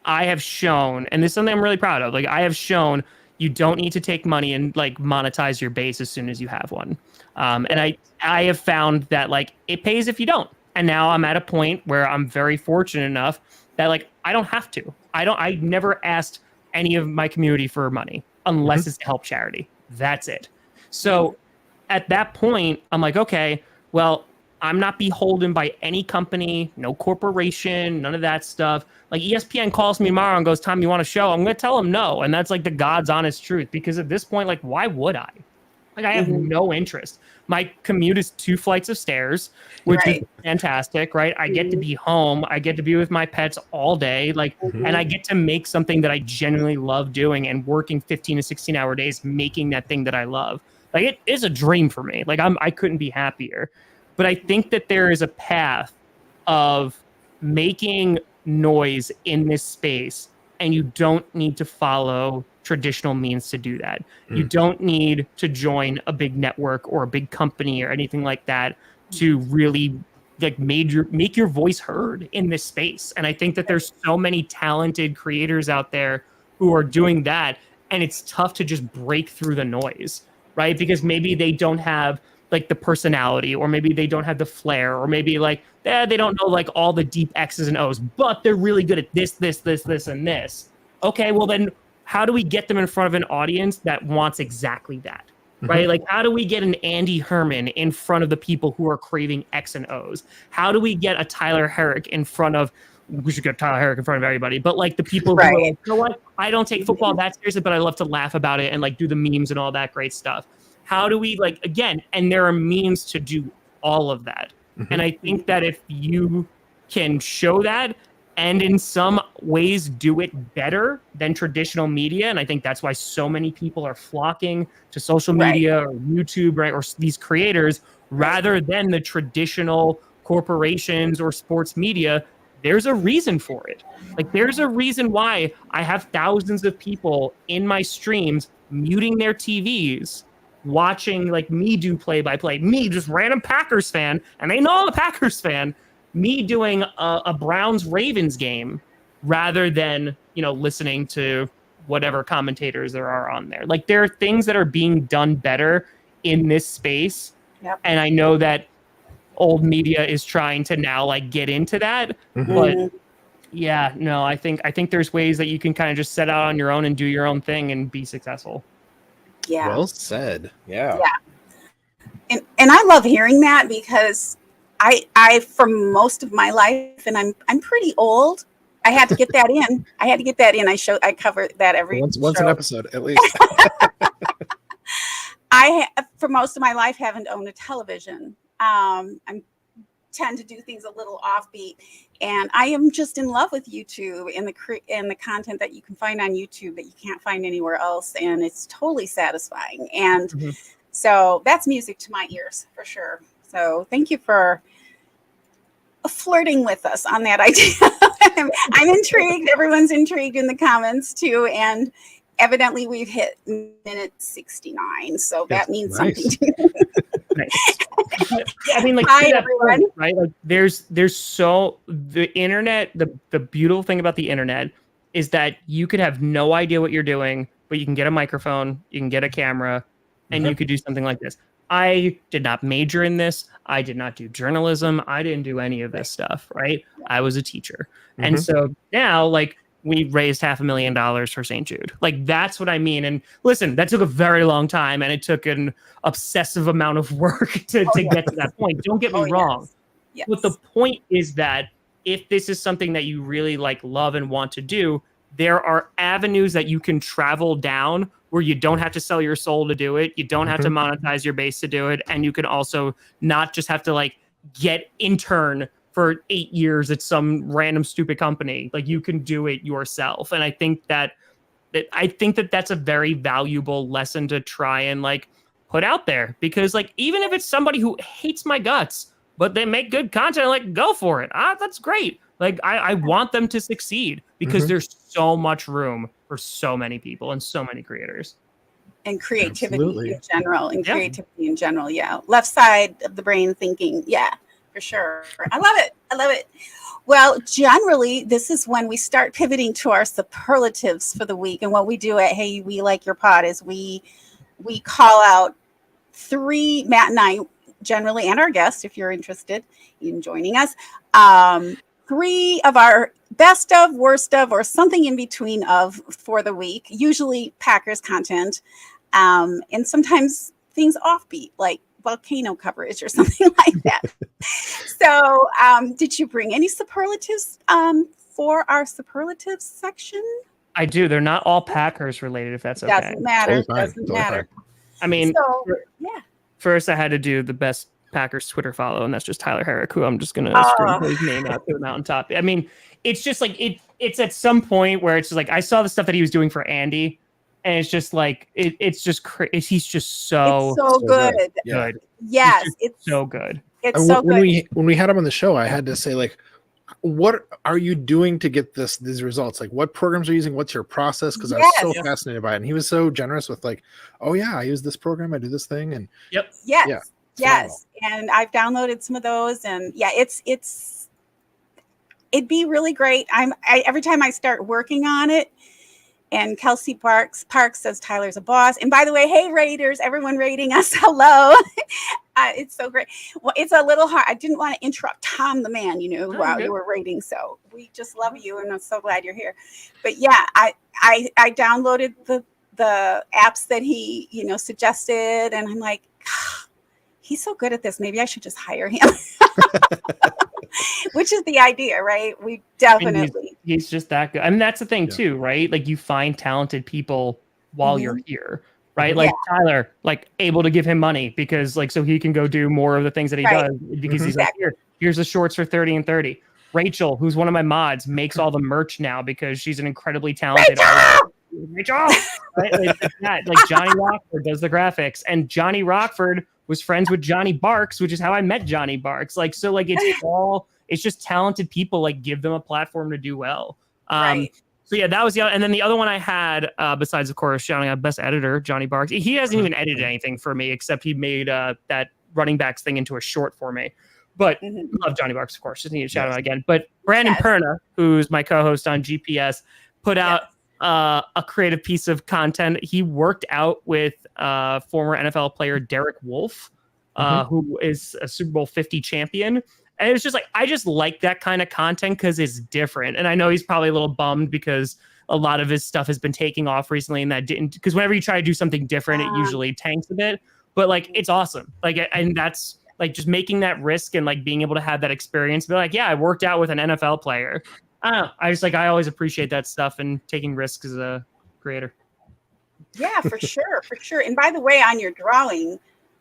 [SPEAKER 3] I have shown, and this is something I'm really proud of. Like I have shown you don't need to take money and like monetize your base as soon as you have one. And I have found that like it pays if you don't. And now I'm at a point where I'm very fortunate enough that like I don't have to. I never asked any of my community for money unless it's to help charity. That's it. So at that point, I'm like, okay, well, I'm not beholden by any company, no corporation, none of that stuff. Like ESPN calls me tomorrow and goes, Tom, you want a show? I'm going to tell them no. And that's like the God's honest truth, because at this point, like, why would I? Like, I have no interest. My commute is 2 flights of stairs, which is fantastic, right? I get to be home. I get to be with my pets all day. Like, and I get to make something that I genuinely love doing and working 15 to 16 hour days, making that thing that I love. Like, it is a dream for me. Like, I couldn't be happier. But I think that there is a path of making noise in this space, and you don't need to follow traditional means to do that. You don't need to join a big network or a big company or anything like that to really like make your voice heard in this space. And I think that there's so many talented creators out there who are doing that, and it's tough to just break through the noise, right? Because maybe they don't have like the personality, or maybe they don't have the flair, or maybe like they don't know like all the deep X's and O's, but they're really good at this, and this. Okay, well then how do we get them in front of an audience that wants exactly that, right? Like how do we get an Andy Herman in front of the people who are craving X and O's? How do we get a Tyler Herrick in front of we should get Tyler Herrick in front of everybody, but like the people who are like, you know what, I don't take football that seriously, but I love to laugh about it and like do the memes and all that great stuff. How do we like, again, and there are memes to do all of that. And I think that if you can show that and in some ways do it better than traditional media, and I think that's why so many people are flocking to social media or YouTube, right, or these creators rather than the traditional corporations or sports media. There's a reason for it. Like there's a reason why I have thousands of people in my streams muting their TVs, watching like me do play-by-play, me just random Packers fan, and they know I'm a Packers fan, me doing a Browns-Ravens game rather than, you know, listening to whatever commentators there are on there. Like there are things that are being done better in this space. Yep. And I know that old media is trying to now like get into that, but yeah, no, I think there's ways that you can kind of just set out on your own and do your own thing and be successful.
[SPEAKER 1] Yeah.
[SPEAKER 2] Well said. Yeah.
[SPEAKER 1] Yeah. And I love hearing that because I for most of my life, and I'm pretty old. I had to get that in. I cover that every
[SPEAKER 2] once an episode at least.
[SPEAKER 1] For most of my life haven't owned a television. I tend to do things a little offbeat, and I am just in love with YouTube and the content that you can find on YouTube that you can't find anywhere else, and it's totally satisfying. And so that's music to my ears for sure. So thank you for flirting with us on that idea. I'm intrigued. Everyone's intrigued in the comments too, and evidently we've hit minute 69, so that means something to me.
[SPEAKER 3] I mean, like,
[SPEAKER 1] hi everyone.
[SPEAKER 3] Point, right? Like, there's so the internet. The beautiful thing about the internet is that you could have no idea what you're doing, but you can get a microphone, you can get a camera, and you could do something like this. I did not major in this. I did not do journalism. I didn't do any of this stuff. Right? I was a teacher, and so now, like, we raised $500,000 for St. Jude. Like, that's what I mean. And listen, that took a very long time, and it took an obsessive amount of work to get to that point. Don't get me wrong. Yes. But the point is that if this is something that you really like, love, and want to do, there are avenues that you can travel down where you don't have to sell your soul to do it. You don't have to monetize your base to do it. And you can also not just have to like get intern for 8 years at some random stupid company. Like, you can do it yourself. And I think that that's a very valuable lesson to try and like put out there, because like, even if it's somebody who hates my guts, but they make good content, like, go for it. That's great. Like, I want them to succeed, because there's so much room for so many people and so many creators.
[SPEAKER 1] And creativity in general. Yeah. Left side of the brain thinking. Yeah. For sure. I love it. Well, generally, this is when we start pivoting to our superlatives for the week. And what we do at Hey, We Like Your Pod is we call out three, Matt and I generally, and our guests, if you're interested in joining us, three of our best of, worst of, or something in between of for the week, usually Packers content, and sometimes things offbeat, like volcano coverage or something like that. So did you bring any superlatives for our superlatives section?
[SPEAKER 3] I do. They're not all Packers related, if that's okay.
[SPEAKER 1] Doesn't matter. Doesn't matter.
[SPEAKER 3] I mean, first I had to do the best Packers Twitter follow, and that's just Tyler Herrick, who I'm just going to scream his name out to the mountaintop. I mean, it's just like, it's at some point where it's just like, I saw the stuff that he was doing for Andy, and it's just like, it's just he's just so
[SPEAKER 1] good.
[SPEAKER 3] Good.
[SPEAKER 1] Yes,
[SPEAKER 3] it's so good.
[SPEAKER 1] It's so good.
[SPEAKER 2] When we had him on the show, I had to say, like, what are you doing to get these results? Like, what programs are you using? What's your process? Because I was so fascinated by it, and he was so generous with, like, oh yeah, I use this program, I do this thing, and
[SPEAKER 1] yes, and I've downloaded some of those, and it'd be really great. Every time I start working on it. And Kelsey Parks says Tyler's a boss. And by the way, hey, Raiders, everyone rating us, hello. It's so great. Well, it's a little hard. I didn't want to interrupt Tom the man, while you were rating. So we just love you, and I'm so glad you're here. But yeah, I downloaded the apps that he, suggested, and I'm like, he's so good at this. Maybe I should just hire him. Which is the idea, right? We
[SPEAKER 3] And
[SPEAKER 1] definitely.
[SPEAKER 3] he's just that good. I mean, that's the thing
[SPEAKER 2] Yeah.
[SPEAKER 3] too, right? Like you find talented people while you're here, right?
[SPEAKER 2] Mhm.
[SPEAKER 3] Like Tyler, like able to give him money because like so he can go do more of the things that he
[SPEAKER 1] Right.
[SPEAKER 3] does because
[SPEAKER 2] Mhm.
[SPEAKER 3] he's like, here's the shorts for 30 and 30. Rachel, who's one of my mods, makes all the merch now because she's an incredibly talented artist. Rachel, right? Like Johnny Rockford does the graphics, and Johnny Rockford was friends with Johnny Barks, which is how I met Johnny Barks. Like so, like it's just talented people. Like give them a platform to do well.
[SPEAKER 1] Right.
[SPEAKER 3] So yeah, that was the other, and then the other one I had besides of course shouting out best editor Johnny Barks. He hasn't even edited anything for me except he made that running backs thing into a short for me. But love Johnny Barks, of course. Just need to shout him out again. But Brandon Perna, who's my co-host on GPS, put out a creative piece of content. He worked out with former NFL player Derek Wolfe, who is a Super Bowl 50 champion. And it was just like, I just like that kind of content because it's different. And I know he's probably a little bummed because a lot of his stuff has been taking off recently and that didn't, because whenever you try to do something different, it usually tanks a bit. But like, it's awesome. Like, and that's like just making that risk and like being able to have that experience. Be like, yeah, I worked out with an NFL player. I don't know. I just like, I always appreciate that stuff and taking risks as a creator.
[SPEAKER 1] Yeah, for sure. For sure. And by the way, on your drawing,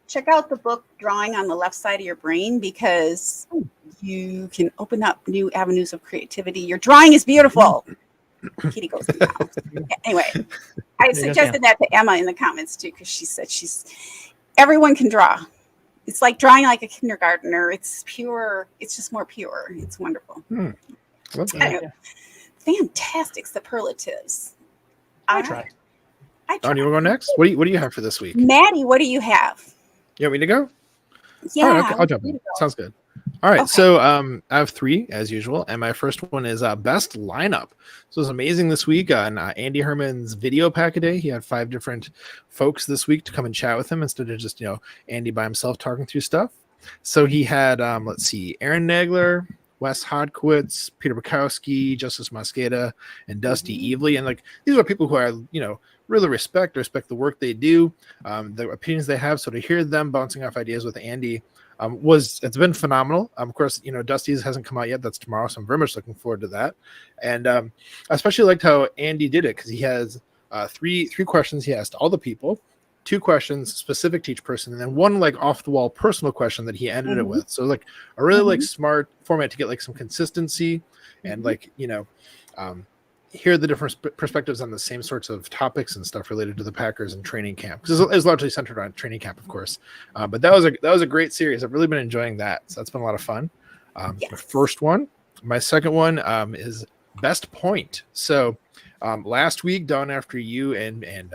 [SPEAKER 1] check out the book Drawing on the Left Side of Your Brain because you can open up new avenues of creativity. Your drawing is beautiful. Kitty goes in the house. Anyway, I suggested that to Emma in the comments too because she said everyone can draw. It's like drawing like a kindergartner. It's pure. It's just more pure. It's wonderful. Anyway, fantastic superlatives.
[SPEAKER 3] I tried.
[SPEAKER 2] Don, you want to go next? What do you have for this week?
[SPEAKER 1] Maddie, what do you have?
[SPEAKER 2] You want me to go?
[SPEAKER 1] Yeah.
[SPEAKER 2] All right, okay, I'll jump in. Sounds good. All right, so I have 3 as usual, and my first one is best lineup. So it was amazing this week on Andy Herman's video pack a day. He had 5 different folks this week to come and chat with him instead of just Andy by himself talking through stuff. So he had let's see, Aaron Nagler, Wes Hodkowitz, Peter Bukowski, Justice Mosqueda, and Dusty Evely, and like these are people who I really respect the work they do, the opinions they have. So to hear them bouncing off ideas with Andy. It's been phenomenal. Of course, Dusty's hasn't come out yet. That's tomorrow, so I'm very much looking forward to that. And I especially liked how Andy did it because he has three questions he asked all the people, 2 questions specific to each person, and then 1 like off the wall personal question that he ended it with. So like a really like smart format to get like some consistency and like hear the different perspectives on the same sorts of topics and stuff related to the Packers and training camp because it's largely centered on training camp, of course. But that was a great series. I've really been enjoying that. So that's been a lot of fun. The first one. My second one is best point. So last week, Dawn, after you and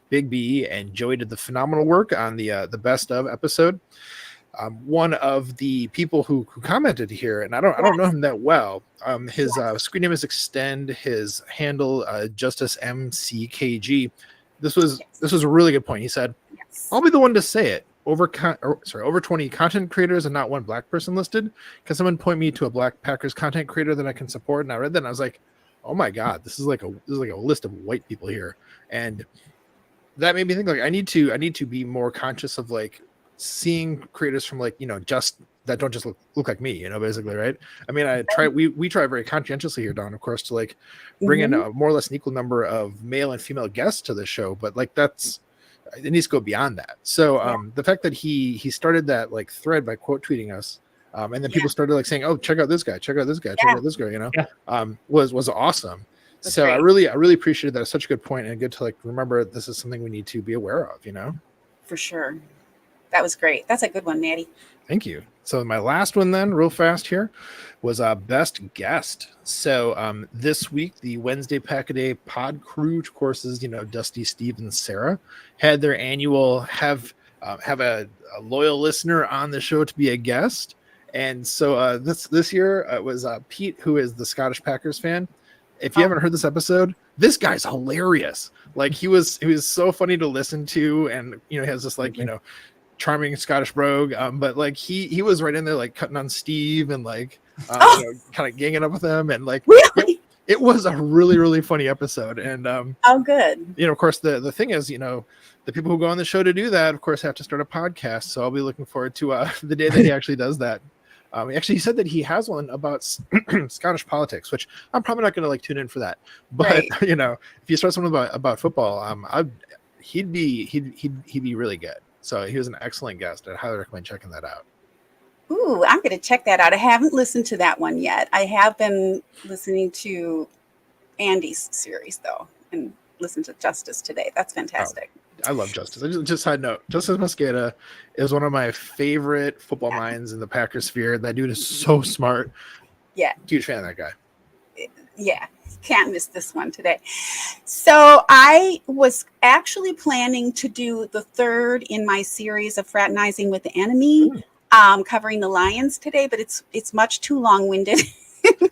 [SPEAKER 2] Big B and Joey did the phenomenal work on the best of episode. One of the people who commented here, and I don't know him that well. His screen name is Extend. His handle Justice MCKG. This was a really good point. He said, "I'll be the one to say it. Over 20 content creators and not 1 black person listed. Can someone point me to a black Packers content creator that I can support?" And I read that and I was like, "Oh my god, this is like a list of white people here." And that made me think like I need to be more conscious of like seeing creators from like just that don't just look like me, basically, right? I mean, we try very conscientiously here, Don, of course, to like bring in a more or less an equal number of male and female guests to the show, but like it needs to go beyond that. So the fact that he started that like thread by quote tweeting us, and then people started like saying, "Oh, check out this guy, check out this guy, check out this guy," was awesome. That's so great. I really appreciated that. It's such a good point and good to like remember this is something we need to be aware of,
[SPEAKER 1] For sure. That was great. That's a good one, Maddie.
[SPEAKER 2] Thank you. So my last one then, real fast here, was best guest. So this week, the Wednesday Pack-A-Day pod crew, of course, is Dusty, Steve, and Sarah, had their annual have a loyal listener on the show to be a guest. And so this year it was Pete, who is the Scottish Packers fan. If you haven't heard this episode, this guy's hilarious. Like he was so funny to listen to, and he has this like charming Scottish brogue, but like he was right in there like cutting on Steve and like kind of ganging up with him, and like
[SPEAKER 1] really?
[SPEAKER 2] it was a really funny episode. And
[SPEAKER 1] oh good.
[SPEAKER 2] Of course the thing is, the people who go on the show to do that of course have to start a podcast, so I'll be looking forward to the day that he actually does that. Actually, he said that he has one about Scottish politics, which I'm probably not going to like tune in for that. But
[SPEAKER 1] Right.
[SPEAKER 2] you know, if you start something about football, he'd be really good. So he was an excellent guest. I highly recommend checking that out.
[SPEAKER 1] Ooh, I'm going to check that out. I haven't listened to that one yet. I have been listening to Andy's series though, and listen to Justice today. That's fantastic.
[SPEAKER 2] I love Justice. Just side note, Justice Mosqueda is one of my favorite football
[SPEAKER 1] Yeah.
[SPEAKER 2] minds in the Packers sphere. That dude is so smart.
[SPEAKER 1] Yeah.
[SPEAKER 2] Huge fan of that guy.
[SPEAKER 1] Yeah, can't miss this one today. So I was actually planning to do the third in my series of Fraternizing with the Enemy, covering the Lions today, but it's much too long-winded.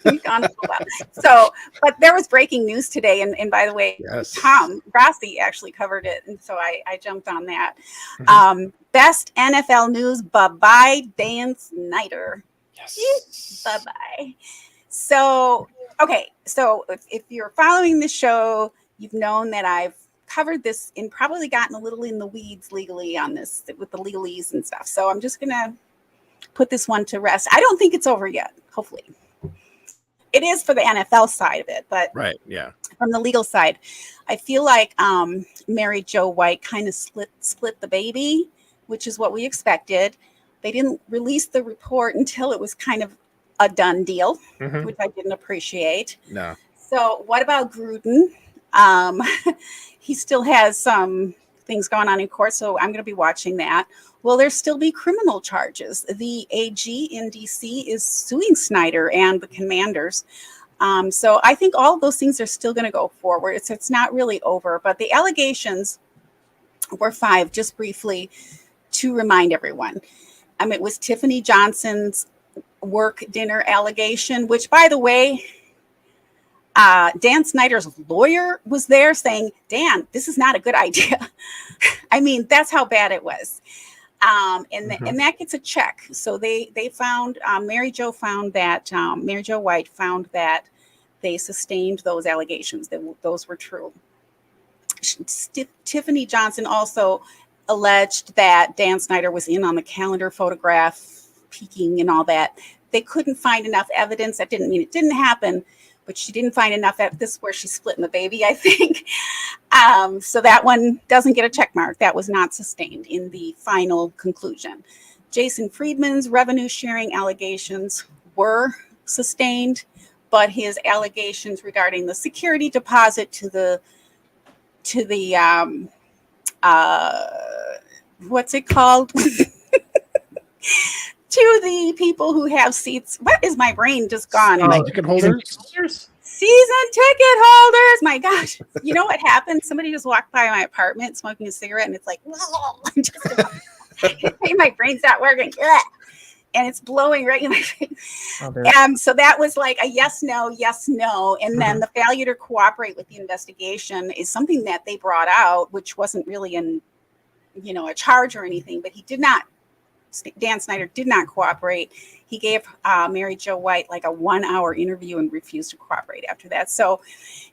[SPEAKER 1] We've gone a while. So, but there was breaking news today, and by the way,
[SPEAKER 2] Yes.
[SPEAKER 1] Tom Grossi actually covered it, and so I jumped on that.
[SPEAKER 2] Mhm.
[SPEAKER 1] Best NFL news, bye-bye Dan Snyder.
[SPEAKER 2] Yes.
[SPEAKER 1] Bye-bye. So, okay, so if you're following the show, you've known that I've covered this and probably gotten a little in the weeds legally on this with the legalese and stuff. So I'm just going to put this one to rest. I don't think it's over yet, hopefully. It is for the NFL side of it, but
[SPEAKER 2] Right, yeah.
[SPEAKER 1] from the legal side, I feel like Mary Jo White kind of split the baby, which is what we expected. They didn't release the report until it was kind of a done deal, which I didn't appreciate.
[SPEAKER 2] No.
[SPEAKER 1] So what about Gruden? He still has some things going on in court, so I'm going to be watching that. Will there still be criminal charges? The AG in DC is suing Snyder and the Commanders. So I think all of those things are still going to go forward. It's not really over, but the allegations were 5, just briefly to remind everyone. It was Tiffany Johnson's work dinner allegation, which, by the way, Dan Snyder's lawyer was there saying, Dan, this is not a good idea. I mean, that's how bad it was. And that gets a check. So they found, Mary Jo White found that they sustained those allegations, that those were true. Tiffany Johnson also alleged that Dan Snyder was in on the calendar photograph, peeking and all that. They couldn't find enough evidence. That didn't mean it didn't happen, but she didn't find enough. This is where she's splitting the baby, I think. So that one doesn't get a check mark. That was not sustained in the final conclusion. Jason Friedman's revenue sharing allegations were sustained, but his allegations regarding the security deposit to the what's it called? To the people who have seats. What is my brain just gone?
[SPEAKER 2] Ticket holders?
[SPEAKER 1] Season ticket holders. My gosh. You know what happened? Somebody just walked by my apartment smoking a cigarette, and it's like, my brain's not working. And it's blowing right in my face. So that was like a yes, no. And then the failure to cooperate with the investigation is something that they brought out, which wasn't really a charge or anything, but Dan Snyder did not cooperate. He gave Mary Jo White like a 1-hour interview and refused to cooperate after that. So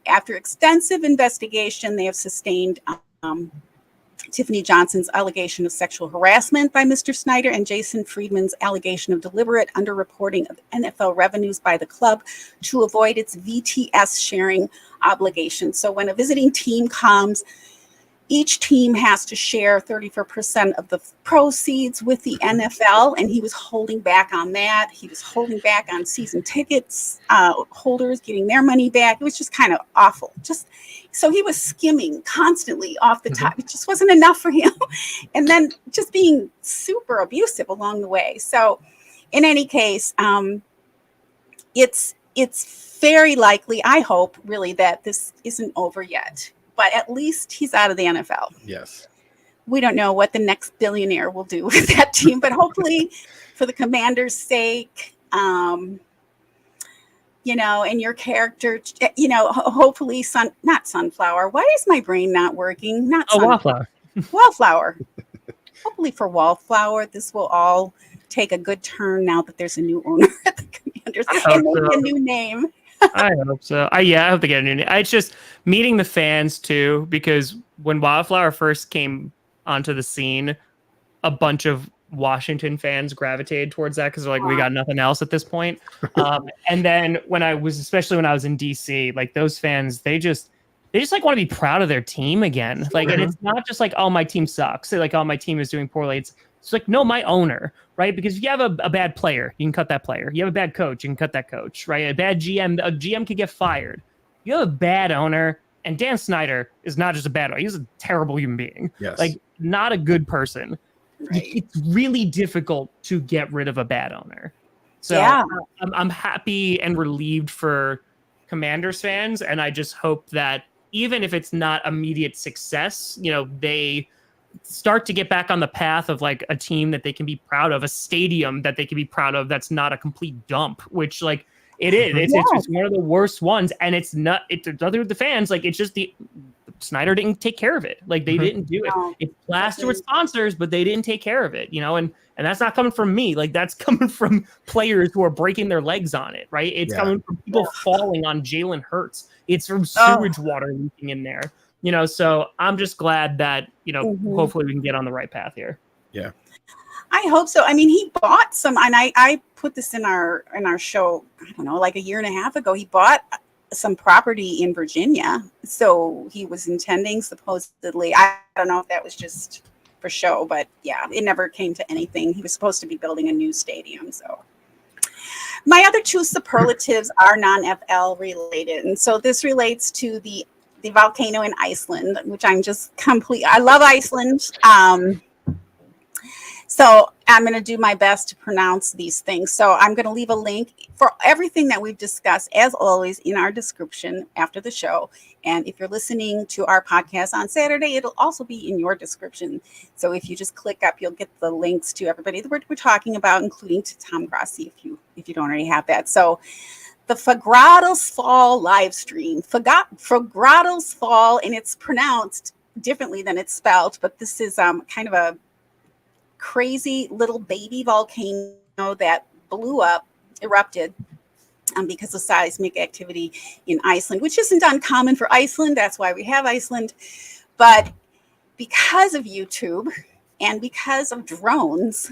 [SPEAKER 1] after extensive investigation, they have sustained Tiffany Johnson's allegation of sexual harassment by Mr. Snyder and Jason Friedman's allegation of deliberate underreporting of NFL revenues by the club to avoid its VTS sharing obligation. So when a visiting team comes, each team has to share 34% of the proceeds with the NFL, and he was holding back on that. He was holding back on season tickets holders getting their money back. It was just kind of awful. So he was skimming constantly off the top. It just wasn't enough for him. And then just being super abusive along the way. So in any case, it's very likely, I hope, really, that this isn't over yet. But at least he's out of the NFL.
[SPEAKER 2] Yes.
[SPEAKER 1] We don't know what the next billionaire will do with that team, but hopefully for the Commanders' sake, and your character, hopefully not sunflower. Why is my brain not working?
[SPEAKER 3] Wallflower.
[SPEAKER 1] Wallflower. Hopefully for Wallflower, this will all take a good turn now that there's a new owner at the Commanders and maybe a new name.
[SPEAKER 3] I hope so. I hope they get a new name. It's just meeting the fans too, because when Wildflower first came onto the scene, a bunch of Washington fans gravitated towards that because they're like, we got nothing else at this point. And then especially when I was in DC, like those fans, they just like want to be proud of their team again. Like, and it's not just like, oh, my team sucks. They're like, oh, my team is doing poorly. It's like, no, my owner, right? Because if you have a bad player, you can cut that player. You have a bad coach, you can cut that coach, right? A GM could get fired. You have a bad owner, and Dan Snyder is not just a bad owner. He's a terrible human being.
[SPEAKER 2] Yes.
[SPEAKER 3] Like, not a good person.
[SPEAKER 1] Right.
[SPEAKER 3] It's really difficult to get rid of a bad owner. So
[SPEAKER 1] Yeah.
[SPEAKER 3] I'm happy and relieved for Commanders fans, and I just hope that even if it's not immediate success, they start to get back on the path of like a team that they can be proud of, a stadium that they can be proud of that's not a complete dump, which like it is. It's one of the worst ones, and it's not. It's other the fans. Like, it's just Snyder didn't take care of it. Like, they didn't do it.
[SPEAKER 1] No.
[SPEAKER 3] It's plastered with sponsors, but they didn't take care of it. And that's not coming from me. Like, that's coming from players who are breaking their legs on it. Right? It's coming from people falling on Jalen Hurts. It's from sewage water leaking in there. So I'm just glad that hopefully we can get on the right path here.
[SPEAKER 2] Yeah.
[SPEAKER 1] I hope so. I mean, he bought some, and I put this in our show, I don't know, like a year and a half ago. He bought some property in Virginia. So he was intending, supposedly, I don't know if that was just for show, but yeah, it never came to anything. He was supposed to be building a new stadium. So my other two superlatives are non-FL related. And so this relates to the volcano in Iceland, which I'm just I love Iceland. So I'm going to do my best to pronounce these things. So I'm going to leave a link for everything that we've discussed, as always, in our description after the show. And if you're listening to our podcast on Saturday, it'll also be in your description. So if you just click up, you'll get the links to everybody that we're talking about, including to Tom Grossi, if you don't already have that. So the Fagradals Fall live stream. Fagradals Fall, and it's pronounced differently than it's spelled, but this is kind of a crazy little baby volcano that erupted because of seismic activity in Iceland, which isn't uncommon for Iceland. That's why we have Iceland. But because of YouTube and because of drones,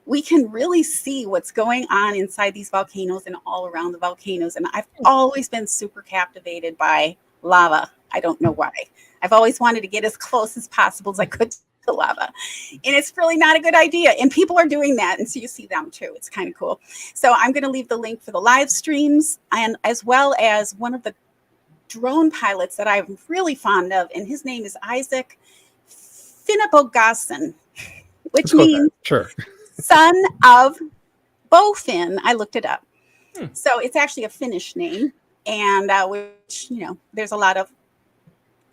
[SPEAKER 1] we can really see what's going on inside these volcanoes and all around the volcanoes. And I've always been super captivated by lava. I don't know why. I've always wanted to get as close as possible as I could to lava. And it's really not a good idea. And people are doing that. And so you see them too. It's kind of cool. So I'm going to leave the link for the live streams, and as well as one of the drone pilots that I'm really fond of. And his name is Isaac Finnbogason, which means son of Bowfin. I looked it up. So it's actually a Finnish name. And which, there's a lot of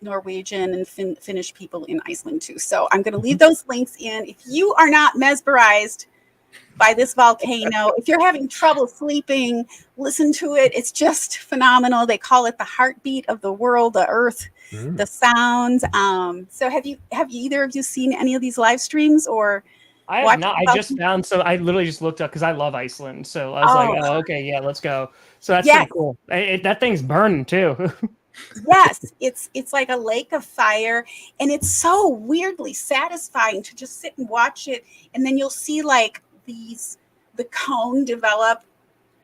[SPEAKER 1] Norwegian and Finnish people in Iceland too. So I'm going to leave those links in. If you are not mesmerized by this volcano, if you're having trouble sleeping, listen to it. It's just phenomenal. They call it the heartbeat of the world, the earth, the sounds. So have either of you seen any of these live streams or?
[SPEAKER 3] I have not. I just found, so I literally just looked up because I love Iceland. So I was like, oh, okay, yeah, let's go. So that's pretty cool. That thing's burning too.
[SPEAKER 1] Yes, it's like a lake of fire, and it's so weirdly satisfying to just sit and watch it. And then you'll see like the cone develop,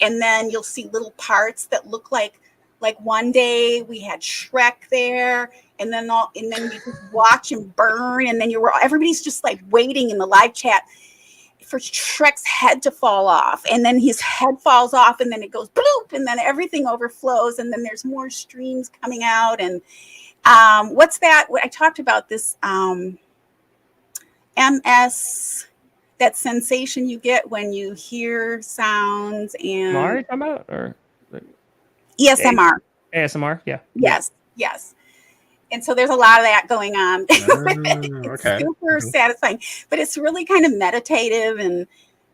[SPEAKER 1] and then you'll see little parts that look like one day we had Shrek there, and then you just watch him burn, and then everybody's just like waiting in the live chat for Shrek's head to fall off, and then his head falls off, and then it goes bloop, and then everything overflows, and then there's more streams coming out. And what's that? I talked about this MS, that sensation you get when you hear sounds and
[SPEAKER 3] ASMR, talking about, or
[SPEAKER 1] ESMR.
[SPEAKER 3] ASMR, yeah.
[SPEAKER 1] Yes. And so there's a lot of that going on. It's super satisfying, but it's really kind of meditative and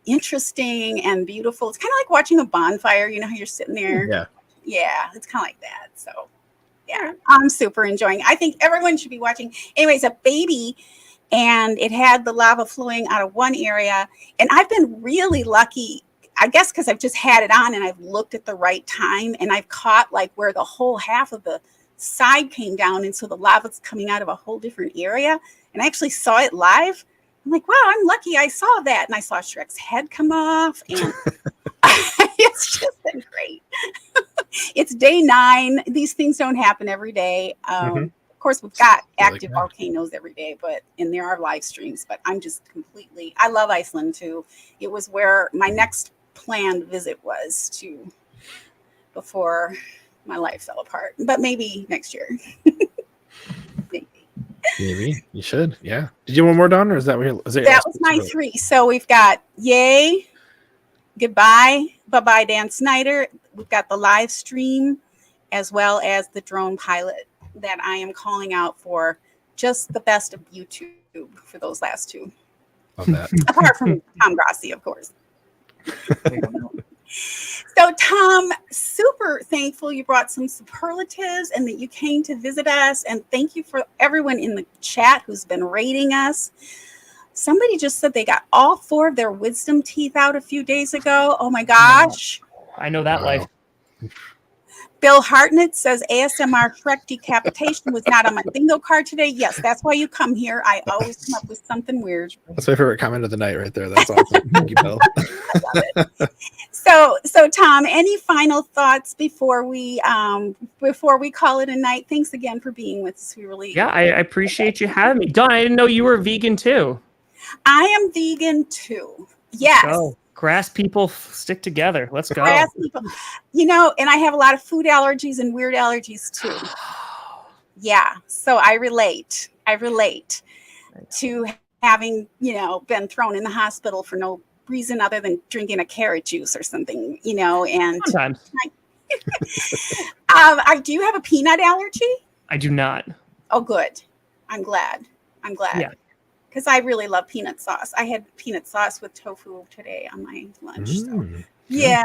[SPEAKER 1] interesting and beautiful. It's kind of like watching a bonfire. You know how you're sitting there? Yeah, it's kind of like that. So yeah, I'm super enjoying. I think everyone should be watching. Anyways, a baby, and it had the lava flowing out of one area. And I've been really lucky, I guess, because I've just had it on and I've looked at the right time, and I've caught like where the whole half of the side came down, and so the lava's coming out of a whole different area. And I actually saw it live, I'm like, wow, I'm lucky I saw that. And I saw Shrek's head come off. And it's just been great. It's day 9. These things don't happen every day. Of course, we've got active volcanoes every day, and there are live streams, but I'm just completely, I love Iceland too. It was where my next planned visit was to before my life fell apart, but maybe next year.
[SPEAKER 2] Maybe you should. Yeah. Did you want more, Dawn, or is that what
[SPEAKER 1] that was my 3? So we've got yay, goodbye, bye-bye, Dan Snyder. We've got the live stream as well as the drone pilot that I am calling out for just the best of YouTube for those last 2.
[SPEAKER 2] Love that.
[SPEAKER 1] Apart from Tom Grossi, of course. So, Tom, super thankful you brought some superlatives and that you came to visit us. And thank you for everyone in the chat who's been rating us. Somebody just said they got all 4 of their wisdom teeth out a few days ago. Oh, my gosh.
[SPEAKER 3] I know that life.
[SPEAKER 1] Bill Hartnett says ASMR Shrek decapitation was not on my bingo card today. Yes, that's why you come here. I always come up with something weird.
[SPEAKER 2] That's my favorite comment of the night right there. That's awesome. Thank you, Bill.
[SPEAKER 1] I love it. So Tom, any final thoughts before we call it a night? Thanks again for being with us. We really
[SPEAKER 3] I appreciate you having me. Dawn, I didn't know you were vegan too.
[SPEAKER 1] I am vegan too. Yes.
[SPEAKER 3] Oh. Grass people stick together. Let's go.
[SPEAKER 1] Grass people. And I have a lot of food allergies and weird allergies too. Yeah. So I relate to having, been thrown in the hospital for no reason other than drinking a carrot juice or something, and
[SPEAKER 3] sometimes.
[SPEAKER 1] I do have a peanut allergy.
[SPEAKER 3] I do not.
[SPEAKER 1] Oh, good. I'm glad.
[SPEAKER 3] Yeah.
[SPEAKER 1] Because I really love peanut sauce. I had peanut sauce with tofu today on my lunch. So. Yeah.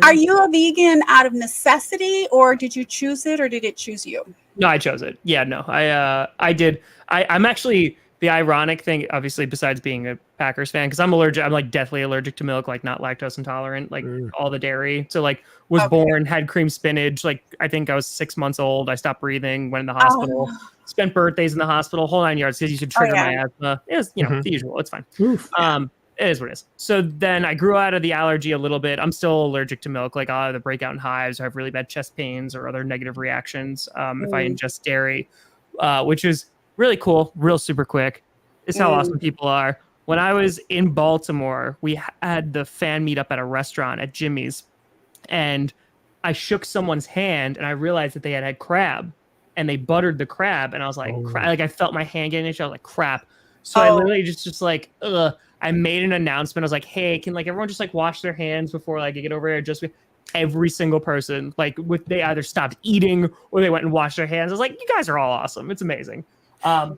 [SPEAKER 1] Are you a vegan out of necessity, or did you choose it, or did it choose you?
[SPEAKER 3] No, I chose it. Yeah, no, I did. I'm actually, the ironic thing, obviously, besides being a Packers fan, because I'm allergic. I'm like deathly allergic to milk, like not lactose intolerant, like all the dairy. So like was born, had cream spinach. Like I think I was 6 months old. I stopped breathing, went in the hospital, spent birthdays in the hospital, whole 9 yards, because you should trigger my asthma. It was, the usual. It's fine. It is what it is. So then I grew out of the allergy a little bit. I'm still allergic to milk. Like I'll either break out in hives or have really bad chest pains or other negative reactions if I ingest dairy, which is really cool, real super quick. It's how awesome people are. When I was in Baltimore, we had the fan meet up at a restaurant at Jimmy's, and I shook someone's hand and I realized that they had crab, and they buttered the crab, and I was like, like I felt my hand getting itchy. I was like, crap. So I literally just like, I made an announcement. I was like, hey, can like everyone just like wash their hands before like I get over here? Just every single person, like they either stopped eating or they went and washed their hands. I was like, you guys are all awesome. It's amazing. So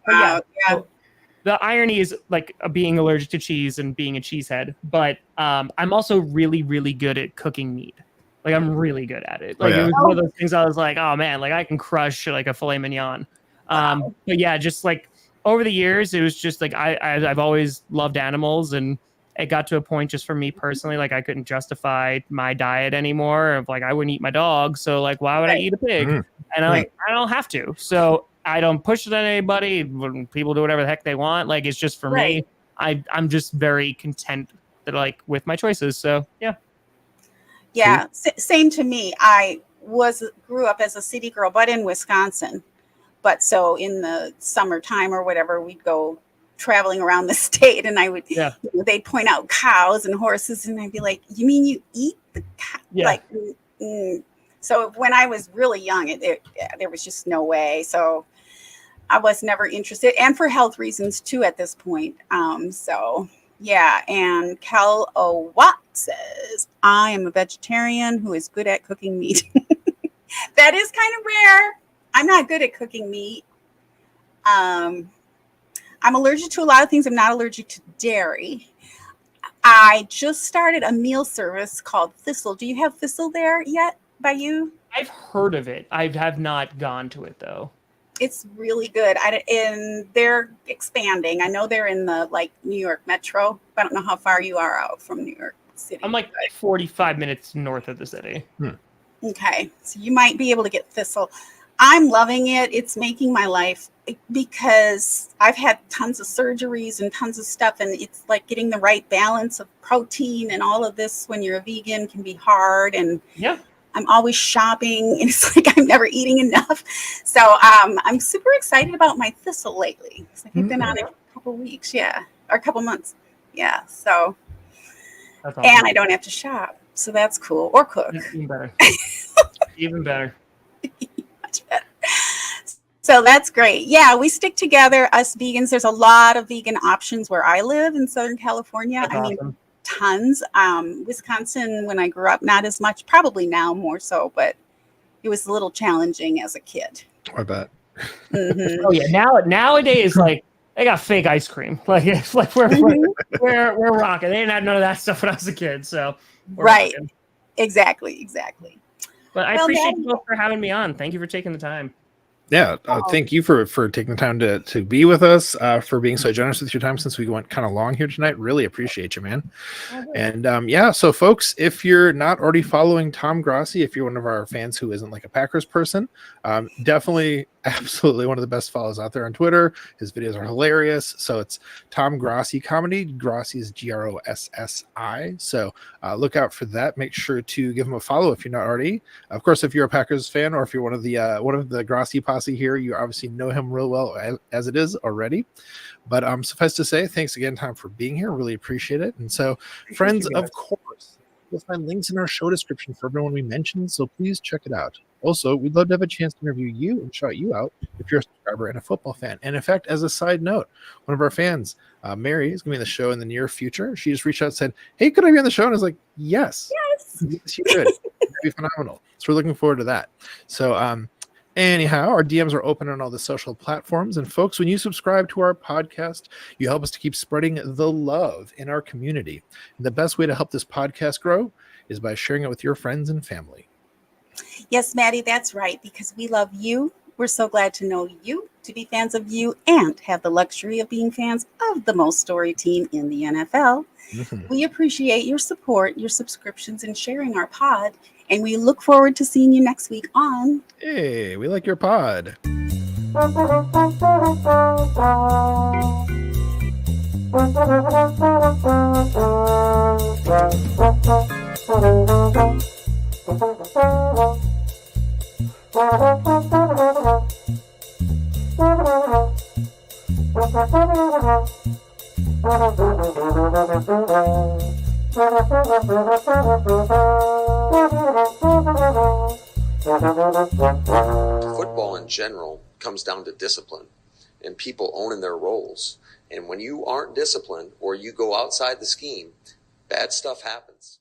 [SPEAKER 3] the irony is like being allergic to cheese and being a cheesehead, but I'm also really, really good at cooking meat. Like I'm really good at it. Like it was one of those things I was like, oh man, like I can crush like a filet mignon. But yeah, just like over the years, it was just like I've always loved animals, and it got to a point just for me personally, like I couldn't justify my diet anymore. Of like I wouldn't eat my dog, so like why would I eat a pig? And I'm like, I don't have to, so I don't push it on anybody. When people do whatever the heck they want, like it's just for me. I'm just very content that like with my choices. So yeah.
[SPEAKER 1] Same to me. I grew up as a city girl, but in Wisconsin. But so in the summertime or whatever, we'd go traveling around the state, and I would, they'd point out cows and horses, and I'd be like, "You mean you eat the cow?" Like, so when I was really young, there was just no way. So I was never interested, and for health reasons too at this point. So yeah, and Cal Owat says, "I am a vegetarian who is good at cooking meat." That is kind of rare. I'm not good at cooking meat. I'm allergic to a lot of things. I'm not allergic to dairy. I just started a meal service called Thistle. Do you have Thistle there yet by you?
[SPEAKER 3] I've heard of it. I have not gone to it though.
[SPEAKER 1] It's really good. And they're expanding. I know they're in the like New York Metro. I don't know how far you are out from New York City.
[SPEAKER 3] I'm like 45 minutes north of the city.
[SPEAKER 1] Okay. So you might be able to get Thistle. I'm loving it. It's making my life because I've had tons of surgeries and tons of stuff, and it's like getting the right balance of protein and all of this when you're a vegan can be hard. And
[SPEAKER 3] Yeah.
[SPEAKER 1] I'm always shopping, and it's like I'm never eating enough. So I'm super excited about my thistle lately. It's like I've been on it for a couple weeks, or a couple months. Yeah. So,
[SPEAKER 3] That's awesome.
[SPEAKER 1] and I don't have to shop. So that's cool. Or cook.
[SPEAKER 3] Even better. Even better.
[SPEAKER 1] Much better. So that's great. Yeah, we stick together, us vegans. There's a lot of vegan options where I live in Southern California.
[SPEAKER 3] That's
[SPEAKER 1] I mean,
[SPEAKER 3] awesome.
[SPEAKER 1] tons. Wisconsin, when I grew up, not as much, probably now more so, but it was a little challenging as a kid.
[SPEAKER 2] I bet.
[SPEAKER 1] Mhm.
[SPEAKER 3] Oh yeah. Nowadays, like they got fake ice cream. Like it's like we're rocking. They didn't have none of that stuff when I was a kid. So we're
[SPEAKER 1] Right.
[SPEAKER 3] rocking.
[SPEAKER 1] Exactly.
[SPEAKER 3] But I
[SPEAKER 1] Well,
[SPEAKER 3] appreciate
[SPEAKER 1] Maddie-
[SPEAKER 3] you both for having me on. Thank you for taking the time.
[SPEAKER 2] Yeah, thank you for taking the time to be with us, for being so generous with your time since we went kind of long here tonight. Really appreciate you, man. And so folks, if you're not already following Tom Grossi, if you're one of our fans who isn't like a Packers person, definitely, absolutely one of the best follows out there on Twitter. His videos are hilarious. So it's Tom Grossi Comedy. Grossi is Grossi. So look out for that. Make sure to give him a follow if you're not already. Of course, if you're a Packers fan or if you're one of the Grossi posse here, you obviously know him real well as it is already. But suffice to say, thanks again, Tom, for being here. Really appreciate it. And so, friends, of course, you'll find links in our show description for everyone we mentioned, so please check it out. Also, we'd love to have a chance to interview you and shout you out if you're a subscriber and a football fan. And in fact, as a side note, one of our fans, Mary, is going to be on the show in the near future. She just reached out and said, "Hey, could I be on the show?" And I was like, yes, you could. It'd be phenomenal. So we're looking forward to that. So, anyhow, our DMs are open on all the social platforms. And folks, when you subscribe to our podcast, you help us to keep spreading the love in our community. And the best way to help this podcast grow is by sharing it with your friends and family.
[SPEAKER 1] Yes, Maddie, that's right, because we love you. We're so glad to know you, to be fans of you, and have the luxury of being fans of the most storied team in the NFL. We appreciate your support, your subscriptions, and sharing our pod. And we look forward to seeing you next week on
[SPEAKER 2] Hey, we like your pod.
[SPEAKER 4] Football in general comes down to discipline and people owning their roles. And when you aren't disciplined or you go outside the scheme, bad stuff happens.